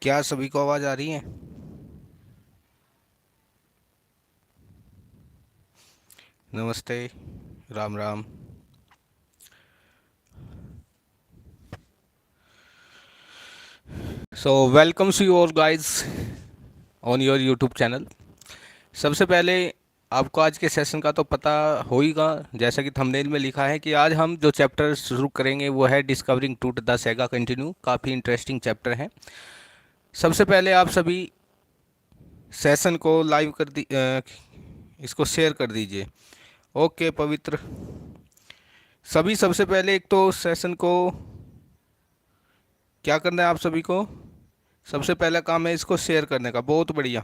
क्या सभी को आवाज आ रही है? नमस्ते। Ram Ram. So welcomes you all guys on your YouTube channel. सबसे पहले आपको आज के सेशन का तो पता होगा, जैसा कि थंबनेल में लिखा है कि आज हम जो चैप्टर शुरू करेंगे वो है discovering Tut the Sega continue. काफ़ी इंटरेस्टिंग चैप्टर है। सबसे पहले आप सभी सेशन को लाइव इसको शेयर कर दीजिए। ओके पवित्र। सभी सबसे पहले एक तो सेशन को क्या करना है आप सभी को? सबसे पहला काम है इसको शेयर करने का। बहुत बढ़िया।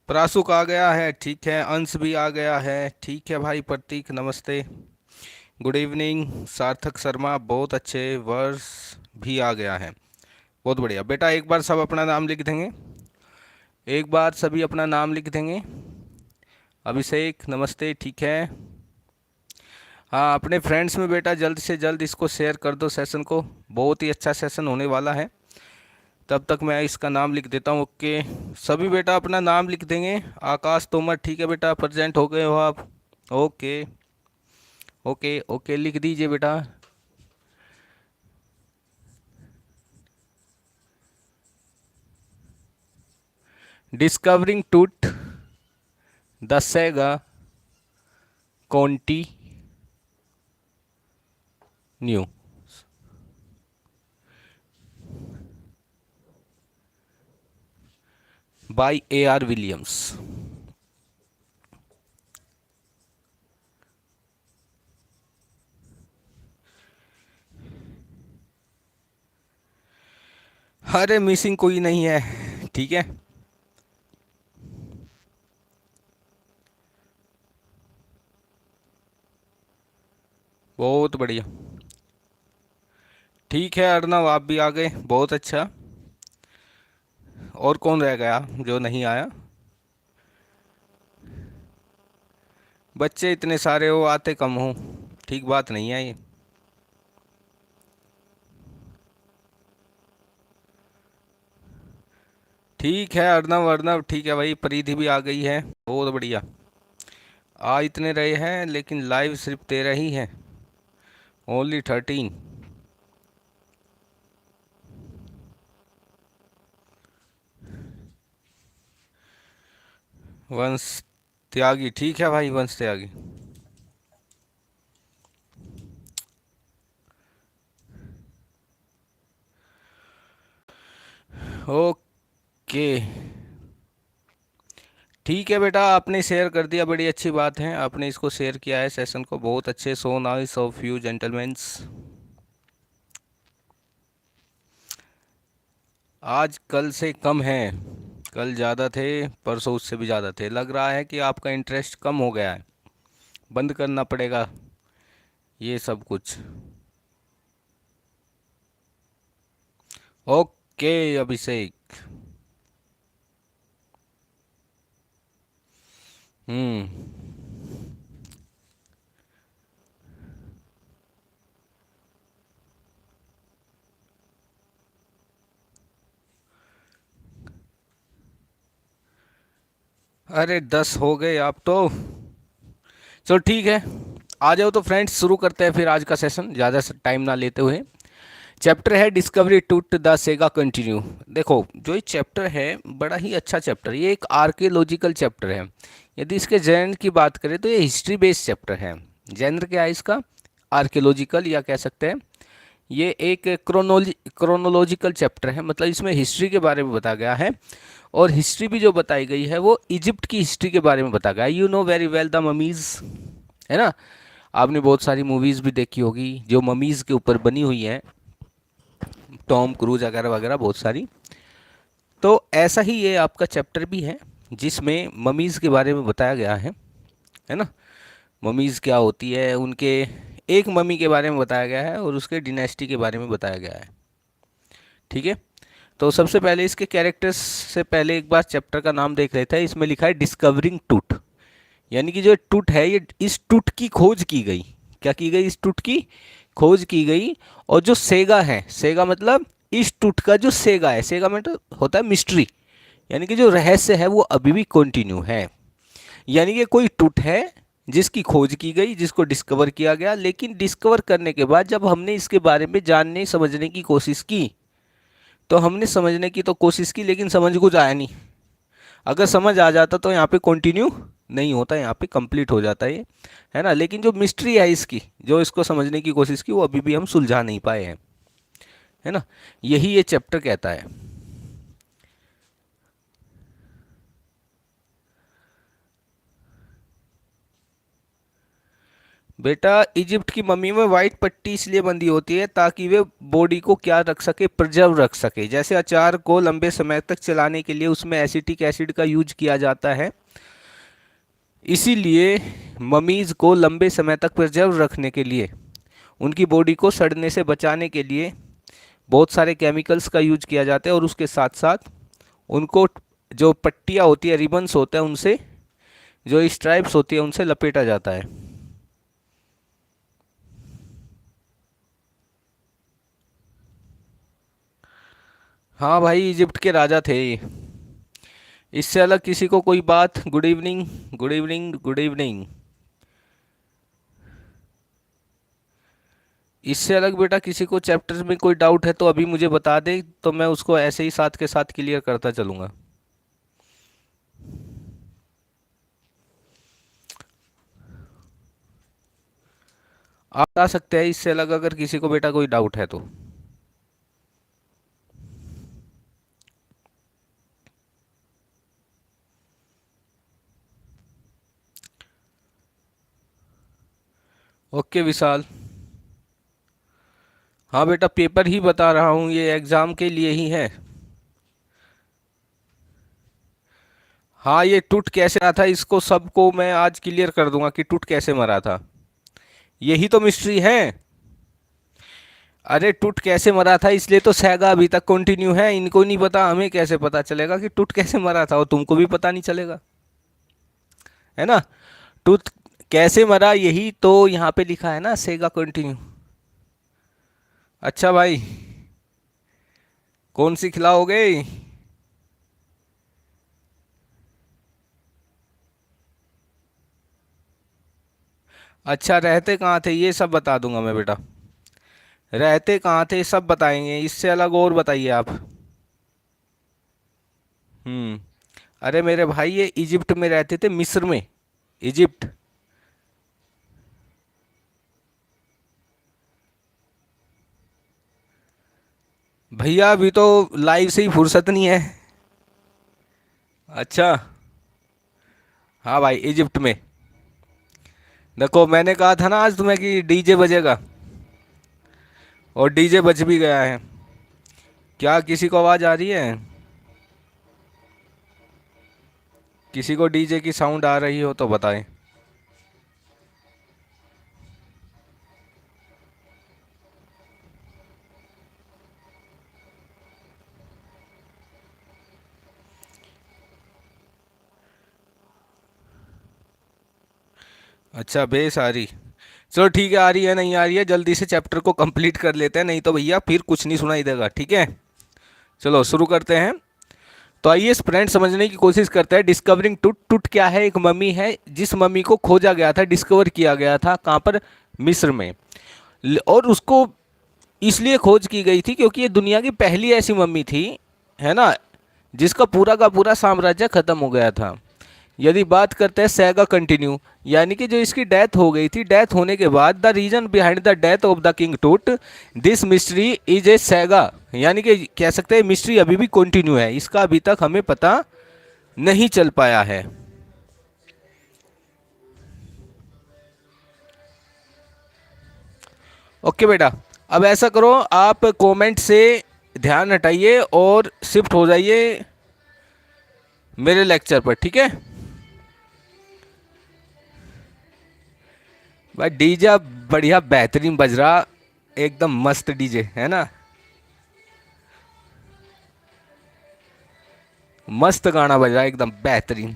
प्रासुक आ गया है, ठीक है। अंश भी आ गया है, ठीक है भाई। प्रतीक नमस्ते, गुड इवनिंग। सार्थक शर्मा बहुत अच्छे। वर्ष भी आ गया है, बहुत बढ़िया बेटा। एक बार सब अपना नाम लिख देंगे, एक बार सभी अपना नाम लिख देंगे। अभिषेक नमस्ते, ठीक है। हाँ, अपने फ्रेंड्स में बेटा जल्द से जल्द इसको शेयर कर दो सेशन को। बहुत ही अच्छा सेशन होने वाला है। तब तक मैं इसका नाम लिख देता हूँ। ओके, सभी बेटा अपना नाम लिख देंगे। आकाश तोमर, ठीक है बेटा, प्रेजेंट हो गए हो आप। ओके ओके ओके, लिख दीजिए बेटा। Discovering Tut the saga continue by A R Williams. अरे मिसिंग कोई नहीं है, ठीक है। बहुत बढ़िया, ठीक है। अर्नव आप भी आ गए, बहुत अच्छा। और कौन रह गया जो नहीं आया? बच्चे इतने सारे हो, आते कम हो, ठीक बात नहीं है ये। ठीक है अर्नव, अर्नव ठीक है भाई। परिधि भी आ गई है, बहुत बढ़िया। आ इतने रहे हैं लेकिन लाइव सिर्फ 13 ही है, ओनली 13। वंश त्यागी, ठीक है भाई, वंश त्यागी। ओके, ठीक है बेटा, आपने शेयर कर दिया, बड़ी अच्छी बात है। आपने इसको शेयर किया है सेशन को, बहुत अच्छे। So nice of you gentleman's. आज कल से कम है, कल ज़्यादा थे, परसों उससे भी ज़्यादा थे। लग रहा है कि आपका इंटरेस्ट कम हो गया है, बंद करना पड़ेगा ये सब कुछ। ओके अभिषेक। हम्म। अरे 10 हो गए आप तो। चलो ठीक है, आ जाओ तो फ्रेंड्स, शुरू करते हैं फिर आज का सेशन, ज़्यादा टाइम ना लेते हुए। चैप्टर है डिस्कवरी टूट द सेगा कंटिन्यू। देखो जो ये चैप्टर है बड़ा ही अच्छा चैप्टर, ये एक आर्कियोलॉजिकल चैप्टर है। यदि इसके जेनर की बात करें तो ये हिस्ट्री बेस्ड चैप्टर है। जेनर क्या है इसका? आर्कियोलॉजिकल, या कह सकते हैं ये एक क्रोनोलॉजिकल चैप्टर है। मतलब इसमें हिस्ट्री के बारे में बताया गया है, और हिस्ट्री भी जो बताई गई है वो इजिप्ट की हिस्ट्री के बारे में बताया गया है। You know very well the mummies, है ना? आपने बहुत सारी मूवीज़ भी देखी होगी जो ममीज़ के ऊपर बनी हुई हैं, टॉम क्रूज वगैरह वगैरह बहुत सारी। तो ऐसा ही ये आपका चैप्टर भी है जिसमें ममीज़ के बारे में बताया गया है ना? ममीज़ क्या होती है, उनके एक मम्मी के बारे में बताया गया है और उसके डिनेस्टी के बारे में बताया गया है, ठीक है। तो सबसे पहले इसके कैरेक्टर्स से पहले एक बार चैप्टर का नाम देख लेते हैं। इसमें लिखा है डिस्कवरिंग टूट, यानी कि जो टूट है, ये इस टूट की खोज की गई। क्या की गई? इस टूट की खोज की गई। और जो सेगा है, सेगा मतलब इस टूट का जो सेगा है, सेगा में तो होता है मिस्ट्री, यानी कि जो रहस्य है वो अभी भी कंटिन्यू है। यानी कि कोई टूट है जिसकी खोज की गई, जिसको डिस्कवर किया गया, लेकिन डिस्कवर करने के बाद जब हमने इसके बारे में जानने समझने की कोशिश की, तो हमने समझने की तो कोशिश की लेकिन समझ कुछ आया नहीं। अगर समझ आ जाता तो यहाँ पे कंटिन्यू नहीं होता, यहाँ पे कंप्लीट हो जाता है ना। लेकिन जो मिस्ट्री है इसकी, जो इसको समझने की कोशिश की, वो अभी भी हम सुलझा नहीं पाए हैं, है ना। यही ये चैप्टर कहता है। बेटा, इजिप्ट की मम्मी में वाइट पट्टी इसलिए बंधी होती है ताकि वे बॉडी को क्या रख सके, प्रिजर्व रख सके। जैसे अचार को लंबे समय तक चलाने के लिए उसमें एसिटिक एसिड का यूज किया जाता है, इसीलिए ममीज को लंबे समय तक प्रिजर्व रखने के लिए, उनकी बॉडी को सड़ने से बचाने के लिए बहुत सारे केमिकल्स का यूज किया जाता है, और उसके साथ साथ उनको जो पट्टियाँ होती है, रिबन्स होते हैं, उनसे, जो स्ट्राइप्स होती है, उनसे लपेटा जाता है। हाँ भाई, इजिप्ट के राजा थे ये। इससे अलग किसी को कोई बात? Good evening, good evening, good evening. इससे अलग बेटा किसी को चैप्टर में कोई डाउट है तो अभी मुझे बता दे, तो मैं उसको ऐसे ही साथ के साथ क्लियर करता चलूँगा। आप बता सकते हैं इससे अलग अगर किसी को बेटा कोई डाउट है तो। ओके विशाल। हाँ बेटा, पेपर ही बता रहा हूँ, ये एग्ज़ाम के लिए ही है। हाँ, ये टूट कैसे रहा था इसको सबको मैं आज क्लियर कर दूंगा कि टूट कैसे मरा था। यही तो मिस्ट्री है। अरे टूट कैसे मरा था इसलिए तो सैगा अभी तक कंटिन्यू है। इनको नहीं पता, हमें कैसे पता चलेगा कि टूट कैसे मरा था, और तुमको भी पता नहीं चलेगा, है ना। टूट कैसे मरा यही तो यहाँ पे लिखा है ना, सेगा कंटिन्यू। अच्छा भाई, कौन सी खिलाओगे? अच्छा, रहते कहाँ थे ये सब बता दूंगा मैं बेटा। रहते कहाँ थे सब बताएंगे, इससे अलग और बताइए आप। हम्म। अरे मेरे भाई, ये इजिप्ट में रहते थे, मिस्र में, इजिप्ट। भैया अभी तो लाइव से ही फुर्सत नहीं है। अच्छा। हाँ भाई, इजिप्ट में। देखो, मैंने कहा था ना आज तुम्हें कि डीजे बजेगा, और डीजे बज भी गया है। क्या किसी को आवाज़ आ रही है? किसी को डीजे की साउंड आ रही हो तो बताएं। अच्छा, बेस आ रही। चलो ठीक है, आ रही है नहीं आ रही है, जल्दी से चैप्टर को कंप्लीट कर लेते हैं, नहीं तो भैया फिर कुछ नहीं सुनाई देगा, ठीक है। चलो शुरू करते हैं। तो आइए फ्रेंड, समझने की कोशिश करते हैं। डिस्कवरिंग टूट। टूट क्या है? एक मम्मी है जिस मम्मी को खोजा गया था, डिस्कवर किया गया था, कहाँ पर? मिस्र में। और उसको इसलिए खोज की गई थी क्योंकि ये दुनिया की पहली ऐसी मम्मी थी, है ना, जिसका पूरा का पूरा साम्राज्य खत्म हो गया था। यदि बात करते हैं सैगा कंटिन्यू, यानी कि जो इसकी डेथ हो गई थी, डेथ होने के बाद the reason behind the death of the king Tut, this mystery is a saga, यानी कि कह सकते हैं मिस्ट्री अभी भी कंटिन्यू है, इसका अभी तक हमें पता नहीं चल पाया है। ओके बेटा, अब ऐसा करो, आप कमेंट से ध्यान हटाइए और शिफ्ट हो जाइए मेरे लेक्चर पर, ठीक है। भाई डीजे बढ़िया बेहतरीन बज रहा, एकदम मस्त डीजे है ना। मस्त गाना बज रहा है, एकदम बेहतरीन।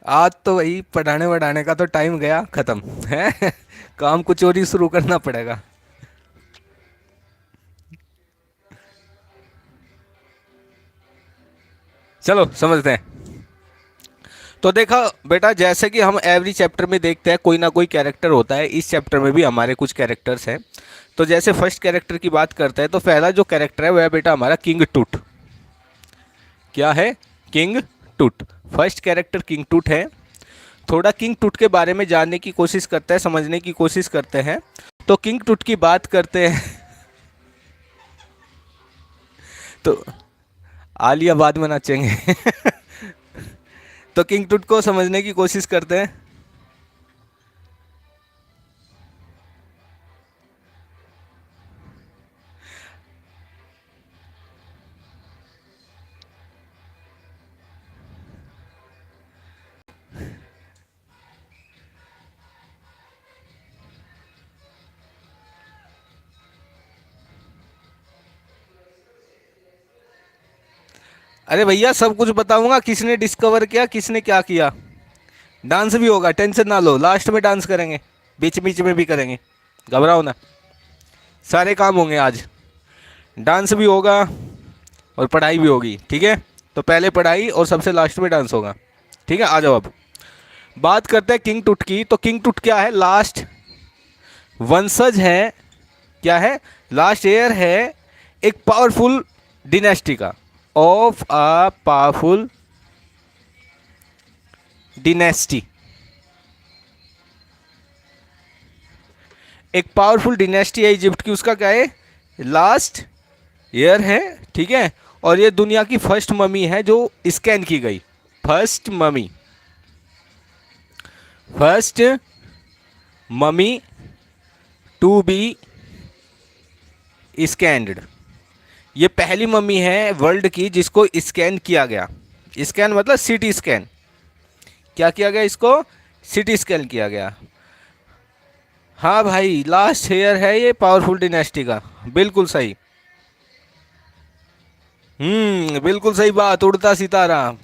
आज तो वही पढ़ाने वढ़ाने का तो टाइम गया खत्म है। काम कुछ और ही शुरू करना पड़ेगा। चलो समझते हैं। तो देखा बेटा, जैसे कि हम एवरी चैप्टर में देखते हैं कोई ना कोई कैरेक्टर होता है, इस चैप्टर में भी हमारे कुछ कैरेक्टर्स हैं। तो जैसे फर्स्ट कैरेक्टर की बात करते हैं तो पहला जो कैरेक्टर है वह है बेटा हमारा किंग टूट। क्या है? किंग टूट। फर्स्ट कैरेक्टर किंग टूट है। थोड़ा किंग टूट के बारे में जानने की कोशिश करते हैं, समझने की कोशिश करते हैं। तो किंग टूट की बात करते हैं। तो आलिया बाद में नाचेंगे। तो किंग टूट को समझने की कोशिश करते हैं। अरे भैया सब कुछ बताऊंगा, किसने डिस्कवर किया, किसने क्या किया। डांस भी होगा, टेंशन ना लो, लास्ट में डांस करेंगे, बीच बीच में भी करेंगे, घबराओ ना। सारे काम होंगे आज, डांस भी होगा और पढ़ाई भी होगी, ठीक है। तो पहले पढ़ाई और सबसे लास्ट में डांस होगा, ठीक है। आ जाओ अब बात करते हैं किंग टूट की। तो किंग टूट क्या है? लास्ट वंशज है। क्या है? लास्ट एयर है एक पावरफुल डिनेस्टी का, ऑफ अ पावरफुल डिनेस्टी। एक पावरफुल डिनेस्टी है इजिप्ट की, उसका क्या है? लास्ट ईयर है, ठीक है। और ये दुनिया की फर्स्ट ममी है जो स्कैन की गई। First mummy, first mummy to be scanned. ये पहली मम्मी है वर्ल्ड की जिसको स्कैन किया गया। स्कैन मतलब सीटी स्कैन। क्या किया गया? इसको सीटी स्कैन किया गया। हाँ भाई, लास्ट हेयर है ये पावरफुल डिनेस्टी का, बिल्कुल सही। बिल्कुल सही बात, उड़ता सितारा।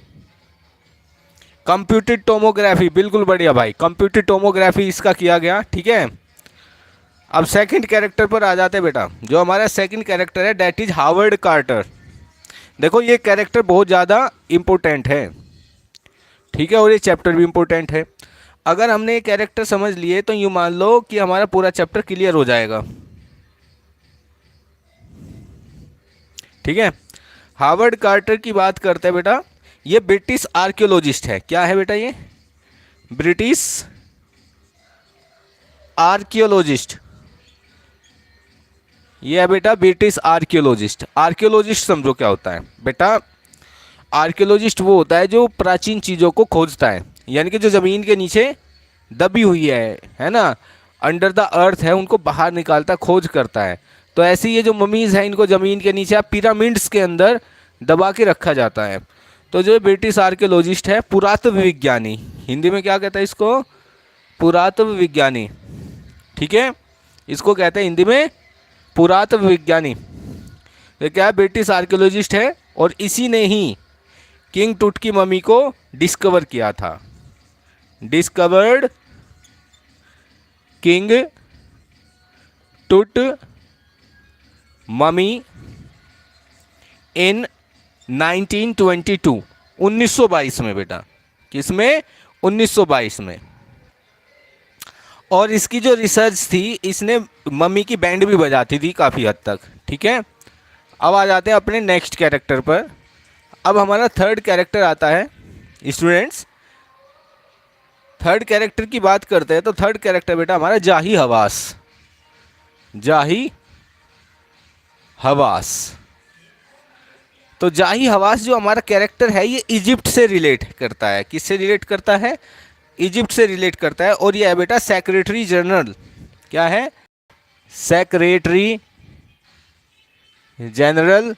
कंप्यूटेड टोमोग्राफी, बिल्कुल बढ़िया भाई, कंप्यूटेड टोमोग्राफी इसका किया गया, ठीक है। अब सेकंड कैरेक्टर पर आ जाते हैं बेटा। जो हमारा सेकंड कैरेक्टर है डेट इज हावर्ड कार्टर। देखो ये कैरेक्टर बहुत ज़्यादा इम्पोर्टेंट है, ठीक है, और ये चैप्टर भी इम्पोर्टेंट है। अगर हमने ये कैरेक्टर समझ लिए तो यूँ मान लो कि हमारा पूरा चैप्टर क्लियर हो जाएगा, ठीक है। हावर्ड कार्टर की बात करते हैं बेटा। ये ब्रिटिश आर्कियोलॉजिस्ट है। क्या है बेटा? ये ब्रिटिश आर्कियोलॉजिस्ट। ये है बेटा ब्रिटिश आर्कियोलॉजिस्ट। आर्कियोलॉजिस्ट समझो क्या होता है बेटा? आर्कियोलॉजिस्ट वो होता है जो प्राचीन चीज़ों को खोजता है, यानी कि जो ज़मीन के नीचे दबी हुई है ना, अंडर द अर्थ है, उनको बाहर निकालता, खोज करता है। तो ऐसे ये जो ममीज़ हैं इनको ज़मीन के नीचे पिरामिड्स के अंदर दबा के रखा जाता है। तो जो ब्रिटिश आर्कियोलॉजिस्ट है, पुरातत्व विज्ञानी, हिंदी में क्या कहता है इसको? पुरातत्व विज्ञानी, ठीक है। इसको कहते हैं हिंदी में पुरातत्व विज्ञानी। तो क्या ब्रिटिश आर्कियोलॉजिस्ट है और इसी ने ही किंग टूट की मम्मी को डिस्कवर किया था। डिस्कवर्ड किंग टूट मम्मी इन 1922, 1922 में बेटा। किसमें? 1922 में। और इसकी जो रिसर्च थी, इसने मम्मी की बैंड भी बजाती थी काफ़ी हद तक, ठीक है। अब आ जाते हैं अपने नेक्स्ट कैरेक्टर पर। अब हमारा थर्ड कैरेक्टर आता है स्टूडेंट्स। थर्ड कैरेक्टर की बात करते हैं तो थर्ड कैरेक्टर बेटा हमारा जाही हवास। जाही हवास। तो जाही हवास जो हमारा कैरेक्टर है ये इजिप्ट से रिलेट करता है। किससे रिलेट करता है? इजिप्ट से रिलेट करता है। और ये है बेटा सेक्रेटरी जनरल। क्या है? Secretary general.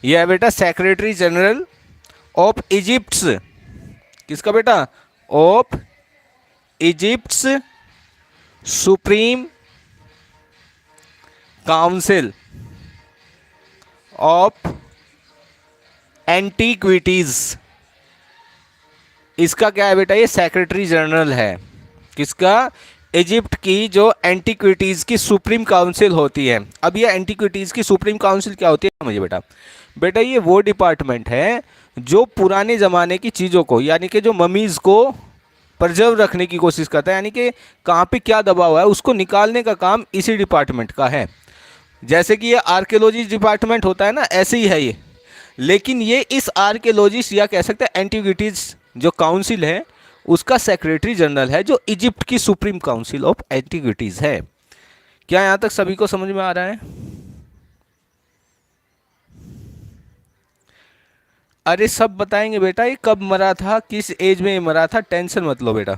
ये है बेटा सेक्रेटरी जनरल ऑफ इजिप्ट्स। किसका बेटा? Of Egypt's supreme council of antiquities. इसका क्या है बेटा, ये सेक्रेटरी जनरल है। किसका? इजिप्ट की जो एंटीक्विटीज़ की सुप्रीम काउंसिल होती है। अब ये एंटीक्विटीज़ की सुप्रीम काउंसिल क्या होती है मुझे बेटा, बेटा ये वो डिपार्टमेंट है जो पुराने ज़माने की चीज़ों को, यानी कि जो ममीज़ को प्रिजर्व रखने की कोशिश करता है, यानी कि कहाँ पे क्या दबा हुआ है उसको निकालने का काम इसी डिपार्टमेंट का है। जैसे कि ये आर्कियोलॉजी डिपार्टमेंट होता है ना, ऐसे ही है ये। लेकिन ये इस आर्कियोलॉजिस्ट या कह सकते हैं एंटीक्विटीज़ जो काउंसिल है उसका सेक्रेटरी जनरल है, जो इजिप्ट की सुप्रीम काउंसिल ऑफ एंटीक्विटीज़ है। क्या यहाँ तक सभी को समझ में आ रहा है? अरे सब बताएंगे बेटा, ये कब मरा था, किस एज में ये मरा था, टेंशन मत लो बेटा,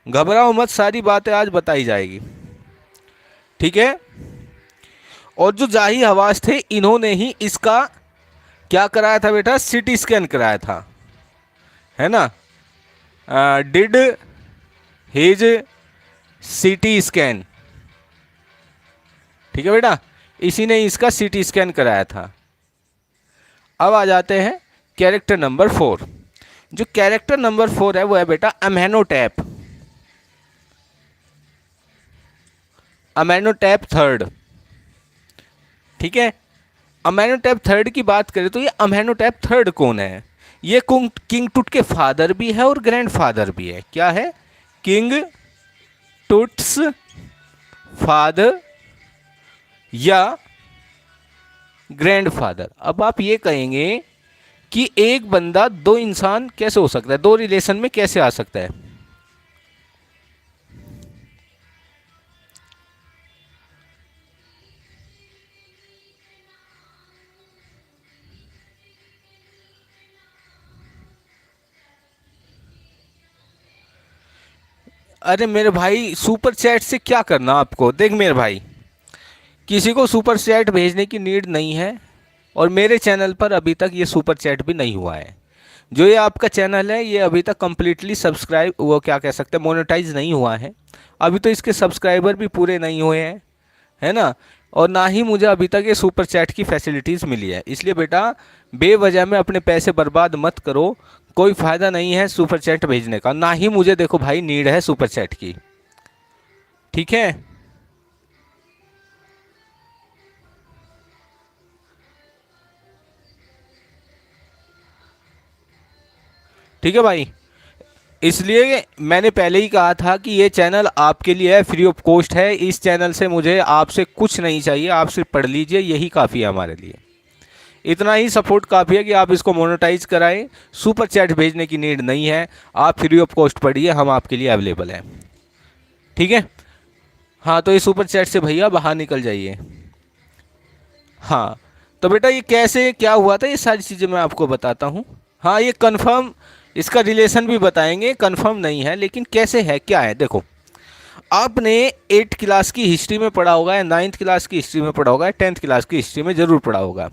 घबराओ मत, सारी बातें आज बताई जाएगी, ठीक है। और जो जाही हवास थे इन्होंने ही इसका क्या कराया था बेटा, सीटी स्कैन कराया था, है ना। डिड हिज सीटी स्कैन, ठीक है बेटा, इसी ने इसका सीटी स्कैन कराया था। अब आ जाते हैं कैरेक्टर नंबर 4। जो कैरेक्टर नंबर 4 है वो है बेटा अमेनोटैप, अमेनोटैप थर्ड, ठीक है। अमेनोटैप थर्ड की बात करें तो ये अमेनोटैप थर्ड कौन है? ये किंग टुट के फादर भी है और ग्रैंडफादर भी है। क्या है? किंग टुट्स फादर या ग्रैंडफादर। अब आप ये कहेंगे कि एक बंदा दो इंसान कैसे हो सकता है, दो रिलेशन में कैसे आ सकता है? अरे मेरे भाई, सुपर चैट से क्या करना आपको? देख मेरे भाई, किसी को सुपर चैट भेजने की नीड नहीं है, और मेरे चैनल पर अभी तक ये सुपर चैट भी नहीं हुआ है। जो ये आपका चैनल है ये अभी तक कम्प्लीटली सब्सक्राइब, वो क्या कह सकते हैं, मोनेटाइज नहीं हुआ है। अभी तो इसके सब्सक्राइबर भी पूरे नहीं हुए हैं, है ना। और ना ही मुझे अभी तक ये सुपर चैट की फैसिलिटीज़ मिली है। इसलिए बेटा बेवजह में अपने पैसे बर्बाद मत करो, कोई फ़ायदा नहीं है सुपर चैट भेजने का, ना ही मुझे देखो भाई नीड है सुपर चैट की, ठीक है। ठीक है भाई, इसलिए मैंने पहले ही कहा था कि ये चैनल आपके लिए है, फ्री ऑफ कॉस्ट है। इस चैनल से मुझे आपसे कुछ नहीं चाहिए, आप सिर्फ पढ़ लीजिए, यही काफ़ी है हमारे लिए। इतना ही सपोर्ट काफ़ी है कि आप इसको मोनेटाइज कराएं। सुपर चैट भेजने की नीड नहीं है, आप फ्री ऑफ कॉस्ट पढ़िए, हम आपके लिए अवेलेबल हैं, ठीक है। हाँ तो ये सुपर चैट से भैया बाहर निकल जाइए। हाँ तो बेटा ये कैसे क्या हुआ था, ये सारी चीज़ें मैं आपको बताता हूँ। हाँ ये कंफर्म, इसका रिलेशन भी बताएंगे, कंफर्म नहीं है लेकिन कैसे है क्या है। देखो आपने 8th क्लास की हिस्ट्री में पढ़ा होगा, या 9th क्लास की हिस्ट्री में पढ़ा होगा, या 10th क्लास की हिस्ट्री में ज़रूर पढ़ा होगा।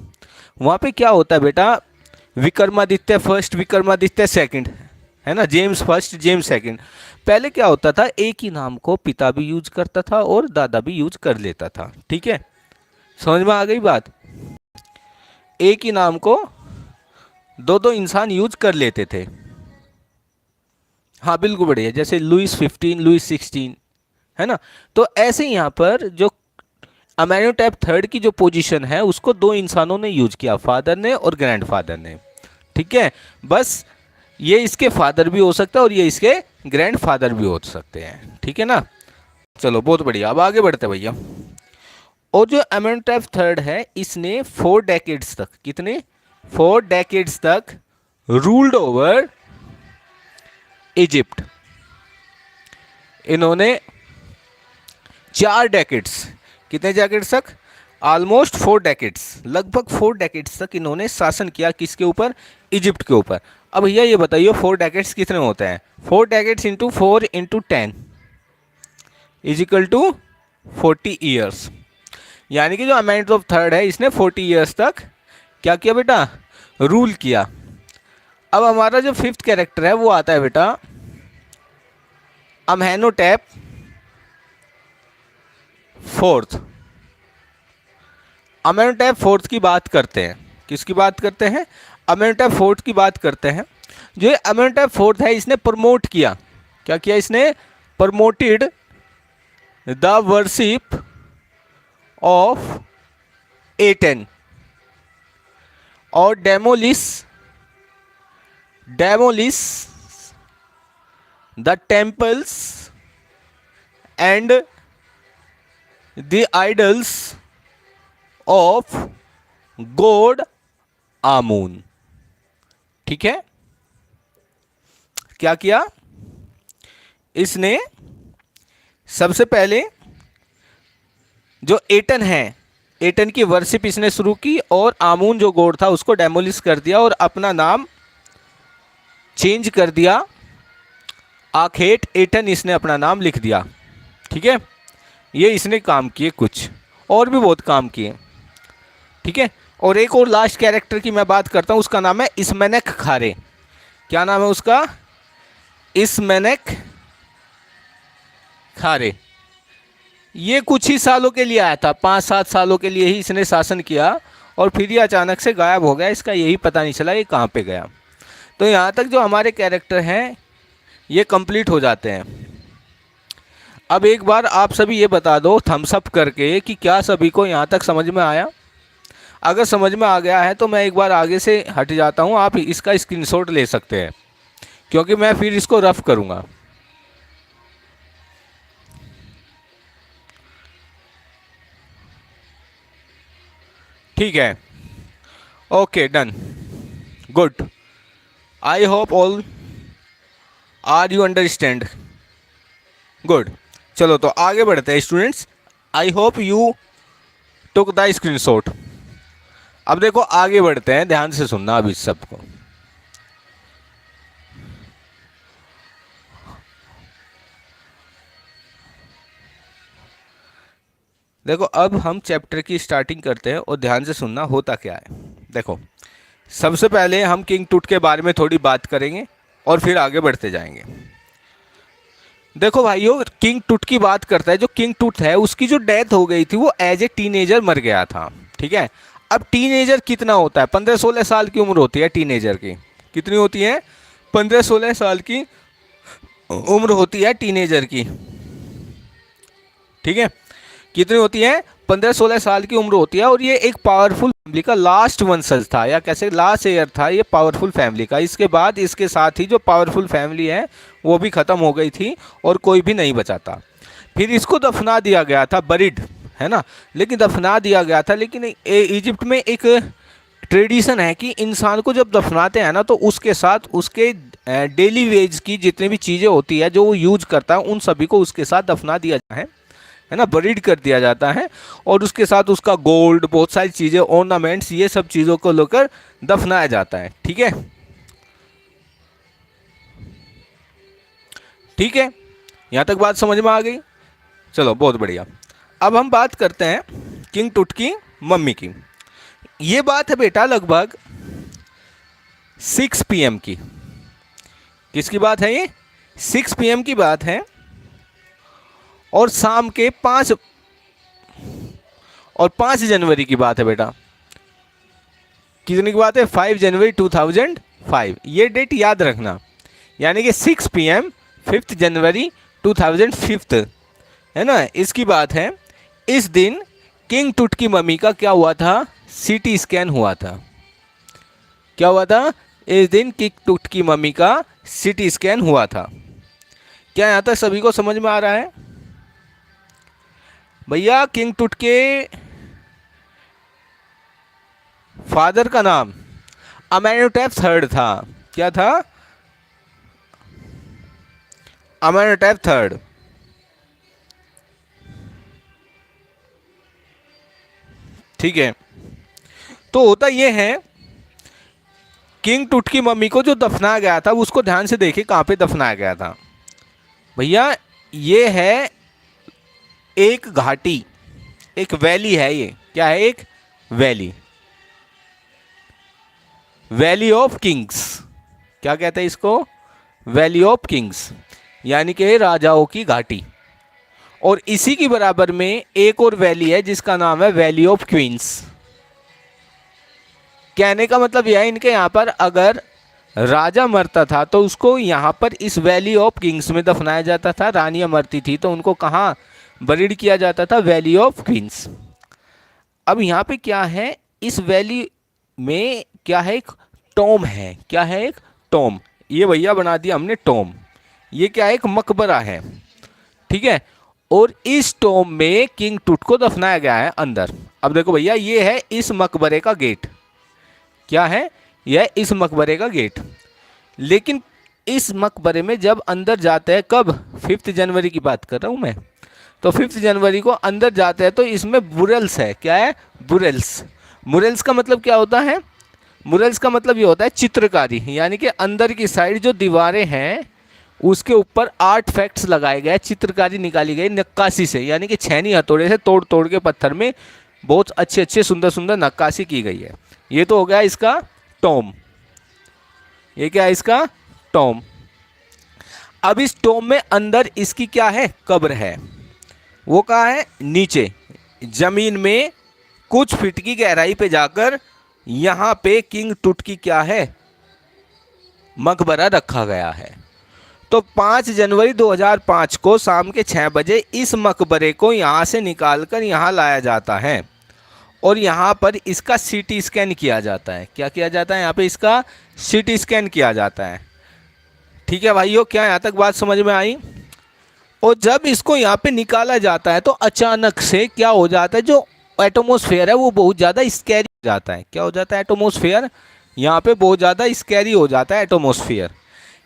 वहाँ पे क्या होता है बेटा, विक्रमादित्य फर्स्ट, विक्रमादित्य सेकंड, है ना, जेम्स फर्स्ट, जेम्स सेकंड। पहले क्या होता था, एक ही नाम को पिता भी यूज करता था और दादा भी यूज कर लेता था, ठीक है। समझ में आ गई बात? एक ही नाम को दो दो इंसान यूज कर लेते थे। हाँ बिल्कुल बढ़िया, जैसे लुइस 15, लुइस 16, है ना। तो ऐसे यहाँ पर जो अमेनोटैप थर्ड की जो पोजीशन है उसको दो इंसानों ने यूज किया, फादर ने और ग्रैंडफादर ने, ठीक है। बस ये इसके फादर भी हो सकता है और ये इसके ग्रैंडफादर भी हो सकते हैं, ठीक है ना। चलो बहुत बढ़िया, अब आगे बढ़ते भैया। और जो अमेनोटैप थर्ड है इसने 4 डेकेड्स तक, कितने, 4 डेकेड्स तक रूल्ड ओवर इजिप्ट। इन्होंने 4 डेकेड्स, कितने डेकेड्स तक, ऑलमोस्ट 4 डेकेड्स, लगभग 4 डेकेड्स तक इन्होंने शासन किया, किसके ऊपर, इजिप्ट के ऊपर। अब भैया ये बताइए 4 डेकेड्स कितने होते हैं? 4 decades into 4 into 10 is equal to 40 years. यानी कि जो अमेनोटैप थर्ड है इसने 40 ईयर्स तक क्या किया बेटा, रूल किया। अब हमारा जो 5th कैरेक्टर है वो आता है बेटा अमेनोटैप फोर्थ। अमेनोटैप फोर्थ की बात करते हैं, किसकी बात करते हैं, अमेनोटैप फोर्थ की बात करते हैं। जो अमेनोटेप फोर्थ है इसने प्रमोट किया, क्या किया इसने, promoted the worship of Aten और demolish the temples and the idols of god Amun. ठीक है, क्या किया इसने, सबसे पहले जो एटन है, एटन की वर्शिप इसने शुरू की और आमून जो गॉड था उसको डेमोलिश कर दिया और अपना नाम चेंज कर दिया, आखेट एटन इसने अपना नाम लिख दिया। ठीक है, ये इसने काम किए, कुछ और भी बहुत काम किए। ठीक है, और एक और लास्ट कैरेक्टर की मैं बात करता हूँ, उसका नाम है इसमेनेक खारे। क्या नाम है उसका, इसमेनेक खारे। ये कुछ ही सालों के लिए आया था, 5-7 सालों के लिए ही इसने शासन किया और फिर ये अचानक से गायब हो गया, इसका यही पता नहीं चला ये कहाँ पे गया। तो यहाँ तक जो हमारे कैरेक्टर हैं ये कंप्लीट हो जाते हैं। अब एक बार आप सभी ये बता दो थम्स अप करके कि क्या सभी को यहाँ तक समझ में आया। अगर समझ में आ गया है तो मैं एक बार आगे से हट जाता हूँ, आप इसका स्क्रीनशॉट ले सकते हैं क्योंकि मैं फिर इसको रफ करूँगा। ठीक है, okay done, good, I hope all are you understand, good. चलो तो आगे बढ़ते हैं students, I hope you took the screenshot. अब देखो आगे बढ़ते हैं, ध्यान से सुनना अब इस सबको। देखो अब हम चैप्टर की स्टार्टिंग करते हैं और ध्यान से सुनना होता क्या है। देखो सबसे पहले हम किंग टूट के बारे में थोड़ी बात करेंगे और फिर आगे बढ़ते जाएंगे। देखो भाइयों, किंग टूट की बात करता है, जो किंग टूट है उसकी जो डेथ हो गई थी वो एज ए टीनेजर मर गया था। ठीक है, अब टीनेजर कितना होता है, 15-16 साल की उम्र होती है टीनेजर की। कितनी होती है, 15-16 साल की उम्र होती है टीनेजर की। ठीक है, कितनी होती है, 15-16 साल की उम्र होती है और ये एक पावरफुल फैमिली का लास्ट वंशज था, या कैसे लास्ट ईयर था ये पावरफुल फैमिली का। इसके बाद इसके साथ ही जो पावरफुल फैमिली है वो भी ख़त्म हो गई थी और कोई भी नहीं बचा था। फिर इसको दफना दिया गया था, बरिड है ना, लेकिन दफना दिया गया था। लेकिन इजिप्ट में एक ट्रेडिशन है कि इंसान को जब दफनाते हैं ना तो उसके साथ उसके डेली वेज की जितनी भी चीज़ें होती है जो वो यूज करता है उन सभी को उसके साथ दफना दिया जाता है ना, बरीड कर दिया जाता है और उसके साथ उसका गोल्ड, बहुत सारी चीज़ें, ऑर्नामेंट्स, ये सब चीज़ों को लेकर दफनाया जाता है। ठीक है, ठीक है, यहाँ तक बात समझ में आ गई। चलो बहुत बढ़िया। अब हम बात करते हैं किंग टूट की मम्मी की। ये बात है बेटा लगभग 6 PM की। किसकी बात है ये, 6 PM की बात है और शाम के 5 जनवरी की बात है बेटा। कितनी की बात है, 5 जनवरी 2005। ये डेट याद रखना, यानी कि 6 PM 5 जनवरी 2005 है ना, इसकी बात है। इस दिन किंग टूट की मम्मी का क्या हुआ था, CT स्कैन हुआ था। क्या हुआ था, इस दिन किंग टूट की मम्मी का CT स्कैन हुआ था। क्या यहाँ तक सभी को समझ में आ रहा है भैया? किंग टूट के फादर का नाम अमेनोटेप III था। क्या था, अमेनोटेप III। ठीक है, तो होता ये है, किंग टूट की मम्मी को जो दफनाया गया था उसको ध्यान से देखिए कहाँ पे दफनाया गया था भैया। ये है एक घाटी, एक वैली है। ये क्या है, एक वैली, वैली ऑफ किंग्स। क्या कहते हैं इसको, वैली ऑफ किंग्स, यानी कि राजाओं की घाटी। और इसी की बराबर में एक और वैली है जिसका नाम है वैली ऑफ क्वींस। कहने का मतलब यह है, इनके यहाँ पर अगर राजा मरता था तो उसको यहाँ पर इस वैली ऑफ किंग्स में दफनाया जाता था, रानियां मरती थी तो उनको कहाँ बरीड किया जाता था, वैली ऑफ क्वींस। अब यहाँ पे क्या है, इस वैली में क्या है, एक टॉम है। क्या है, एक टॉम। ये भैया बना दिया हमने टॉम। ये क्या है, एक मकबरा है, ठीक है। और इस टॉम में किंग टूट को दफनाया गया है अंदर। अब देखो भैया, ये है इस मकबरे का गेट। क्या है, यह इस मकबरे का गेट। लेकिन इस मकबरे में जब अंदर जाते हैं, कब, 5 जनवरी की बात कर रहा हूँ मैं, तो 5 जनवरी को अंदर जाते हैं तो इसमें बुरेल्स है। क्या है, बुरेल्स। मुरेल्स का मतलब क्या होता है, मुरेल्स का मतलब ये होता है चित्रकारी, यानी कि अंदर की साइड जो दीवारें हैं उसके ऊपर आर्ट फैक्ट्स लगाए गए, चित्रकारी निकाली गई नक्काशी से, यानी कि छेनी हथौड़े से तोड़ तोड़ के पत्थर में बहुत अच्छे अच्छे सुंदर सुंदर नक्काशी की गई है। ये तो हो गया इसका टॉम। ये क्या है, इसका टॉम। अब इस टॉम में अंदर इसकी क्या है, कब्र है। वो कहाँ है, नीचे जमीन में कुछ फीट की गहराई पे जाकर यहाँ पे किंग टूट की क्या है, मकबरा रखा गया है। तो 5 जनवरी 2005 को शाम के 6 बजे इस मकबरे को यहाँ से निकालकर यहाँ लाया जाता है और यहाँ पर इसका सीटी स्कैन किया जाता है। क्या किया जाता है, यहाँ पे इसका सीटी स्कैन किया जाता है। ठीक है भाइयों, क्या यहाँ तक बात समझ में आई। और जब इसको यहाँ पे निकाला जाता है तो अचानक से क्या हो जाता है, जो एटमॉस्फेयर है वो बहुत ज़्यादा स्कैरी हो जाता है। क्या हो जाता है, एटमॉस्फेयर यहाँ पे बहुत ज़्यादा स्कैरी हो जाता है। एटमॉस्फेयर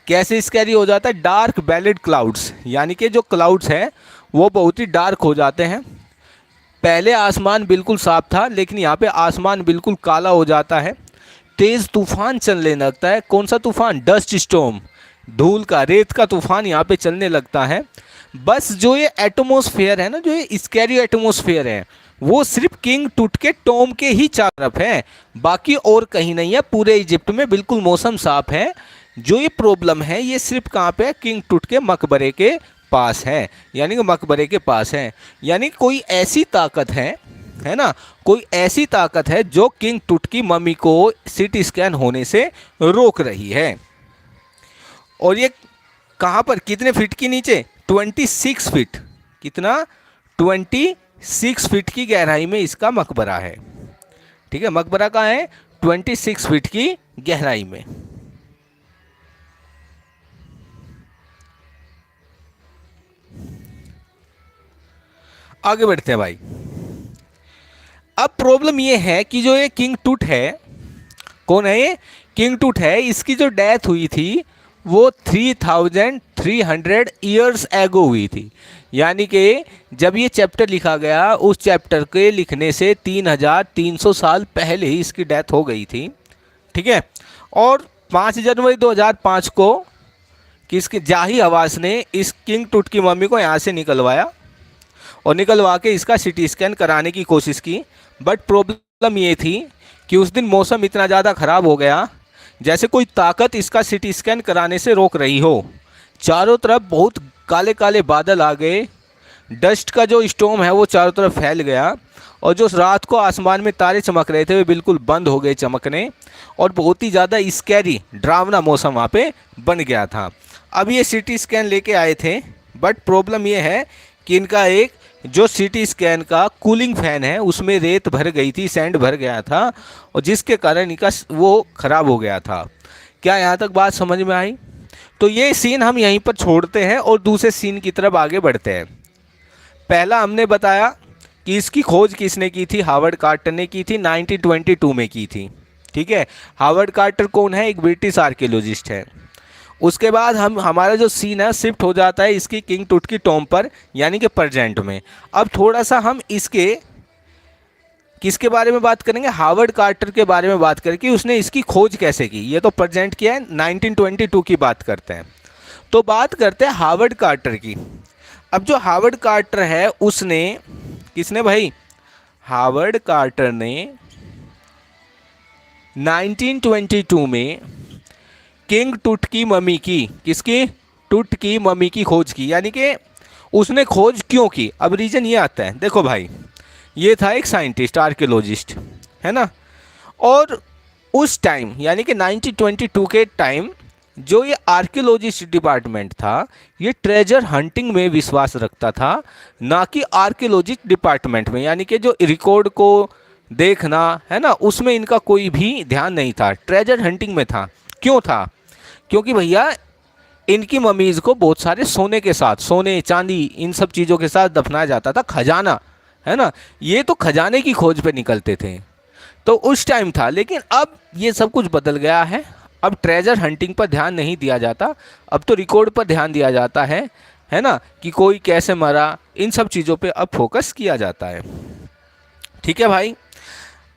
कैसे स्कैरी हो जाता है, डार्क बैलेड क्लाउड्स, यानी कि जो क्लाउड्स हैं वो बहुत ही डार्क हो जाते हैं। पहले आसमान बिल्कुल साफ था लेकिन यहाँ पे आसमान बिल्कुल काला हो जाता है। तेज़ तूफान चलने लगता है। कौन सा तूफान, डस्ट स्टॉर्म, धूल का, रेत का तूफान यहाँ पे चलने लगता है। बस जो ये एटमॉस्फेयर है ना, जो ये स्कैरी एटमॉस्फेयर है वो सिर्फ किंग टूट के टॉम के ही चारों तरफ है, बाकी और कहीं नहीं है। पूरे इजिप्ट में बिल्कुल मौसम साफ है। जो ये प्रॉब्लम है ये सिर्फ कहाँ पे है, किंग टूट के मकबरे के पास है, यानी कि मकबरे के पास है। यानी कोई ऐसी ताकत है ना, कोई ऐसी ताकत है जो किंग टूट की मम्मी को सीटी स्कैन होने से रोक रही है। और ये कहाँ पर, कितने फीट के नीचे, 26 फीट। कितना, 26 फीट की गहराई में इसका मकबरा है। ठीक है, मकबरा कहाँ है, 26 फीट की गहराई में। आगे बढ़ते हैं भाई। अब प्रॉब्लम ये है कि जो ये किंग टूट है, कौन है ये, किंग टूट है, इसकी जो डेथ हुई थी वो 3300 ईयर्स एगो हुई थी। यानी कि जब ये चैप्टर लिखा गया उस चैप्टर के लिखने से 3300 साल पहले ही इसकी डेथ हो गई थी। ठीक है। और 5 जनवरी 2005 को किसके, जाही हवास ने इस किंग टूट की मम्मी को यहाँ से निकलवाया और निकलवा के इसका सीटी स्कैन कराने की कोशिश की। बट प्रॉब्लम ये थी कि उस दिन मौसम इतना ज़्यादा ख़राब हो गया जैसे कोई ताकत इसका सीटी स्कैन कराने से रोक रही हो। चारों तरफ बहुत काले काले बादल आ गए, डस्ट का जो स्टॉर्म है वो चारों तरफ फैल गया और जो रात को आसमान में तारे चमक रहे थे वे बिल्कुल बंद हो गए चमकने और बहुत ही ज़्यादा स्कैरी डरावना मौसम वहाँ पे बन गया था। अब ये सीटी स्कैन लेके आए थे, बट प्रॉब्लम ये है कि इनका एक जो सीटी स्कैन का कूलिंग फैन है उसमें रेत भर गई थी, सैंड भर गया था और जिसके कारण इनका वो ख़राब हो गया था। क्या यहाँ तक बात समझ में आई। तो ये सीन हम यहीं पर छोड़ते हैं और दूसरे सीन की तरफ आगे बढ़ते हैं। पहला हमने बताया कि इसकी खोज किसने की थी, हावर्ड कार्टर ने की थी, 1922 में की थी। ठीक है, हावर्ड कार्टर कौन है, एक ब्रिटिश आर्कियोलॉजिस्ट है। उसके बाद हमारा जो सीन है शिफ्ट हो जाता है इसकी किंग टूट की टॉम पर, यानी कि प्रेजेंट में। अब थोड़ा सा हम इसके किसके बारे में बात करेंगे, हावर्ड कार्टर के बारे में बात करके उसने इसकी खोज कैसे की। ये तो प्रेजेंट किया है, 1922 की बात करते हैं। तो बात करते हैं हावर्ड कार्टर की। अब जो हावर्ड कार्टर है उसने, किसने भाई, हावर्ड कार्टर ने 1922 में किंग टूट की मम्मी की, किसकी, टूट की मम्मी की खोज की। यानी कि उसने खोज क्यों की, अब रीज़न ये आता है। देखो भाई, ये था एक साइंटिस्ट, आर्कियोलॉजिस्ट, है ना, और उस टाइम यानी कि 1922 के टाइम जो ये आर्कियोलॉजिस्ट डिपार्टमेंट था ये ट्रेजर हंटिंग में विश्वास रखता था, ना कि आर्कियोलॉजिस्ट डिपार्टमेंट में, यानी कि जो रिकॉर्ड को देखना है ना उसमें इनका कोई भी ध्यान नहीं था, ट्रेजर हंटिंग में था। क्यों था? क्योंकि भैया इनकी ममीज़ को बहुत सारे सोने के साथ, सोने चांदी इन सब चीज़ों के साथ दफनाया जाता था, खजाना है ना, ये तो खजाने की खोज पे निकलते थे। तो उस टाइम था, लेकिन अब ये सब कुछ बदल गया है। अब ट्रेजर हंटिंग पर ध्यान नहीं दिया जाता, अब तो रिकॉर्ड पर ध्यान दिया जाता है ना, कि कोई कैसे मरा, इन सब चीज़ों पे अब फोकस किया जाता है। ठीक है भाई।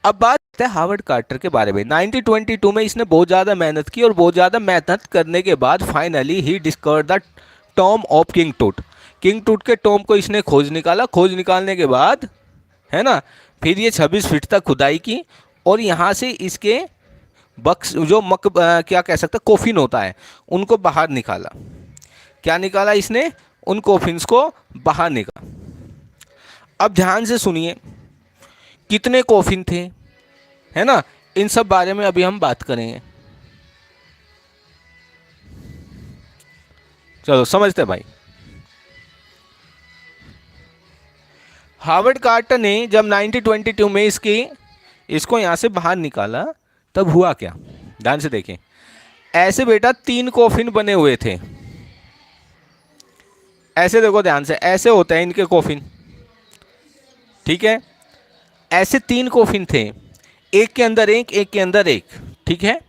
अब बात करते हैं हार्वर्ड कार्टर के बारे में। 1922 में इसने बहुत ज़्यादा मेहनत की और बहुत ज़्यादा मेहनत करने के बाद finally he discover the Tom of king टूट। किंग टूट के टॉम को इसने खोज निकाला। खोज निकालने के बाद है ना फिर ये 26 फीट तक खुदाई की और यहाँ से इसके बक्स जो क्या कह सकते हैं कोफिन होता है उनको बाहर निकाला। क्या निकाला इसने? उन कोफिन्स को बाहर निकाला। अब ध्यान से सुनिए कितने कोफिन थे, है ना, इन सब बारे में अभी हम बात करेंगे। चलो समझते भाई। हार्वर्ड कार्टर ने जब 1922 में इसको यहाँ से बाहर निकाला तब हुआ क्या, ध्यान से देखें। ऐसे बेटा 3 कोफिन बने हुए थे, ऐसे देखो ध्यान से, ऐसे होते हैं इनके कोफिन, ठीक है। ऐसे 3 कोफिन थे, एक के अंदर एक, एक के अंदर एक, ठीक है।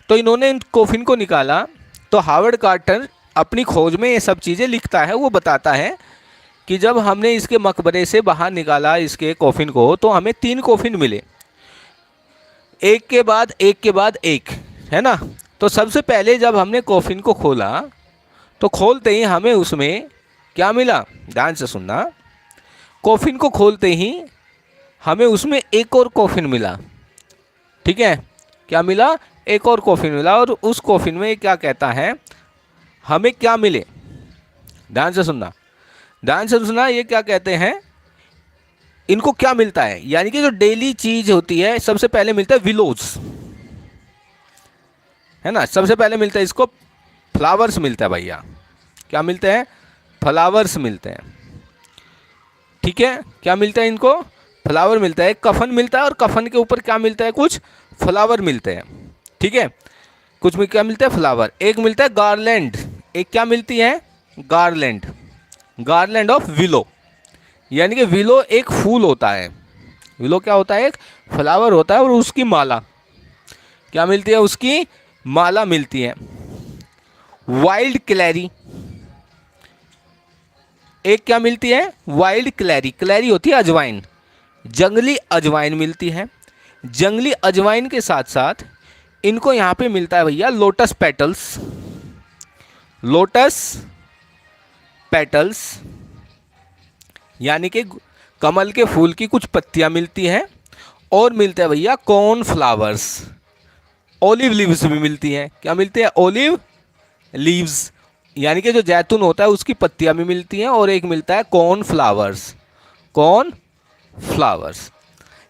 तो इन्होंने इन कोफिन को निकाला। तो हार्वर्ड कार्टर अपनी खोज में ये सब चीज़ें लिखता है, वो बताता है कि जब हमने इसके मकबरे से बाहर निकाला इसके कोफिन को तो हमें 3 कोफिन मिले, एक के बाद एक के बाद एक, है ना। तो सबसे पहले जब हमने कोफिन को खोला तो खोलते ही हमें उसमें क्या मिला, ध्यान से सुनना। कोफिन को खोलते ही हमें उसमें एक और कोफिन मिला, ठीक है। क्या मिला? एक और कोफिन मिला। और उस कोफिन में क्या कहता है हमें क्या मिले, ध्यान से सुनना, ध्यान से सुनना। ये क्या कहते हैं, इनको क्या मिलता है, यानी कि जो डेली चीज होती है सबसे पहले मिलता है विलोज, है ना। सबसे पहले मिलता है इसको फ्लावर्स मिलता है भैया। क्या मिलते हैं? फ्लावर्स मिलते हैं, ठीक है। क्या मिलता है इनको? फ्लावर मिलता है। कफन मिलता है और कफन के ऊपर क्या मिलता है? कुछ फ्लावर मिलते हैं, ठीक है। कुछ में क्या मिलता है? फ्लावर। एक मिलता है गार्लैंड, एक क्या मिलती है? गार्लैंड, गार्लैंड ऑफ विलो, यानी कि विलो एक फूल होता है। विलो क्या होता है? एक फ्लावर होता है और उसकी माला क्या मिलती है? उसकी माला मिलती है। वाइल्ड क्लैरी, एक क्या मिलती है? वाइल्ड क्लैरी, क्लैरी होती है अजवाइन, जंगली अजवाइन मिलती है। जंगली अजवाइन के साथ साथ इनको यहाँ पे मिलता है भैया लोटस पेटल्स, लोटस पेटल्स यानी कि कमल के फूल की कुछ पत्तियाँ मिलती हैं। और मिलते हैं भैया कॉर्न फ्लावर्स, ओलिव लीव्स भी मिलती हैं। क्या मिलते हैं? ओलिव लीव्स, यानी कि जो जैतून होता है उसकी पत्तियाँ भी मिलती हैं। और एक मिलता है कॉर्न फ्लावर्स, कॉर्न फ्लावर्स,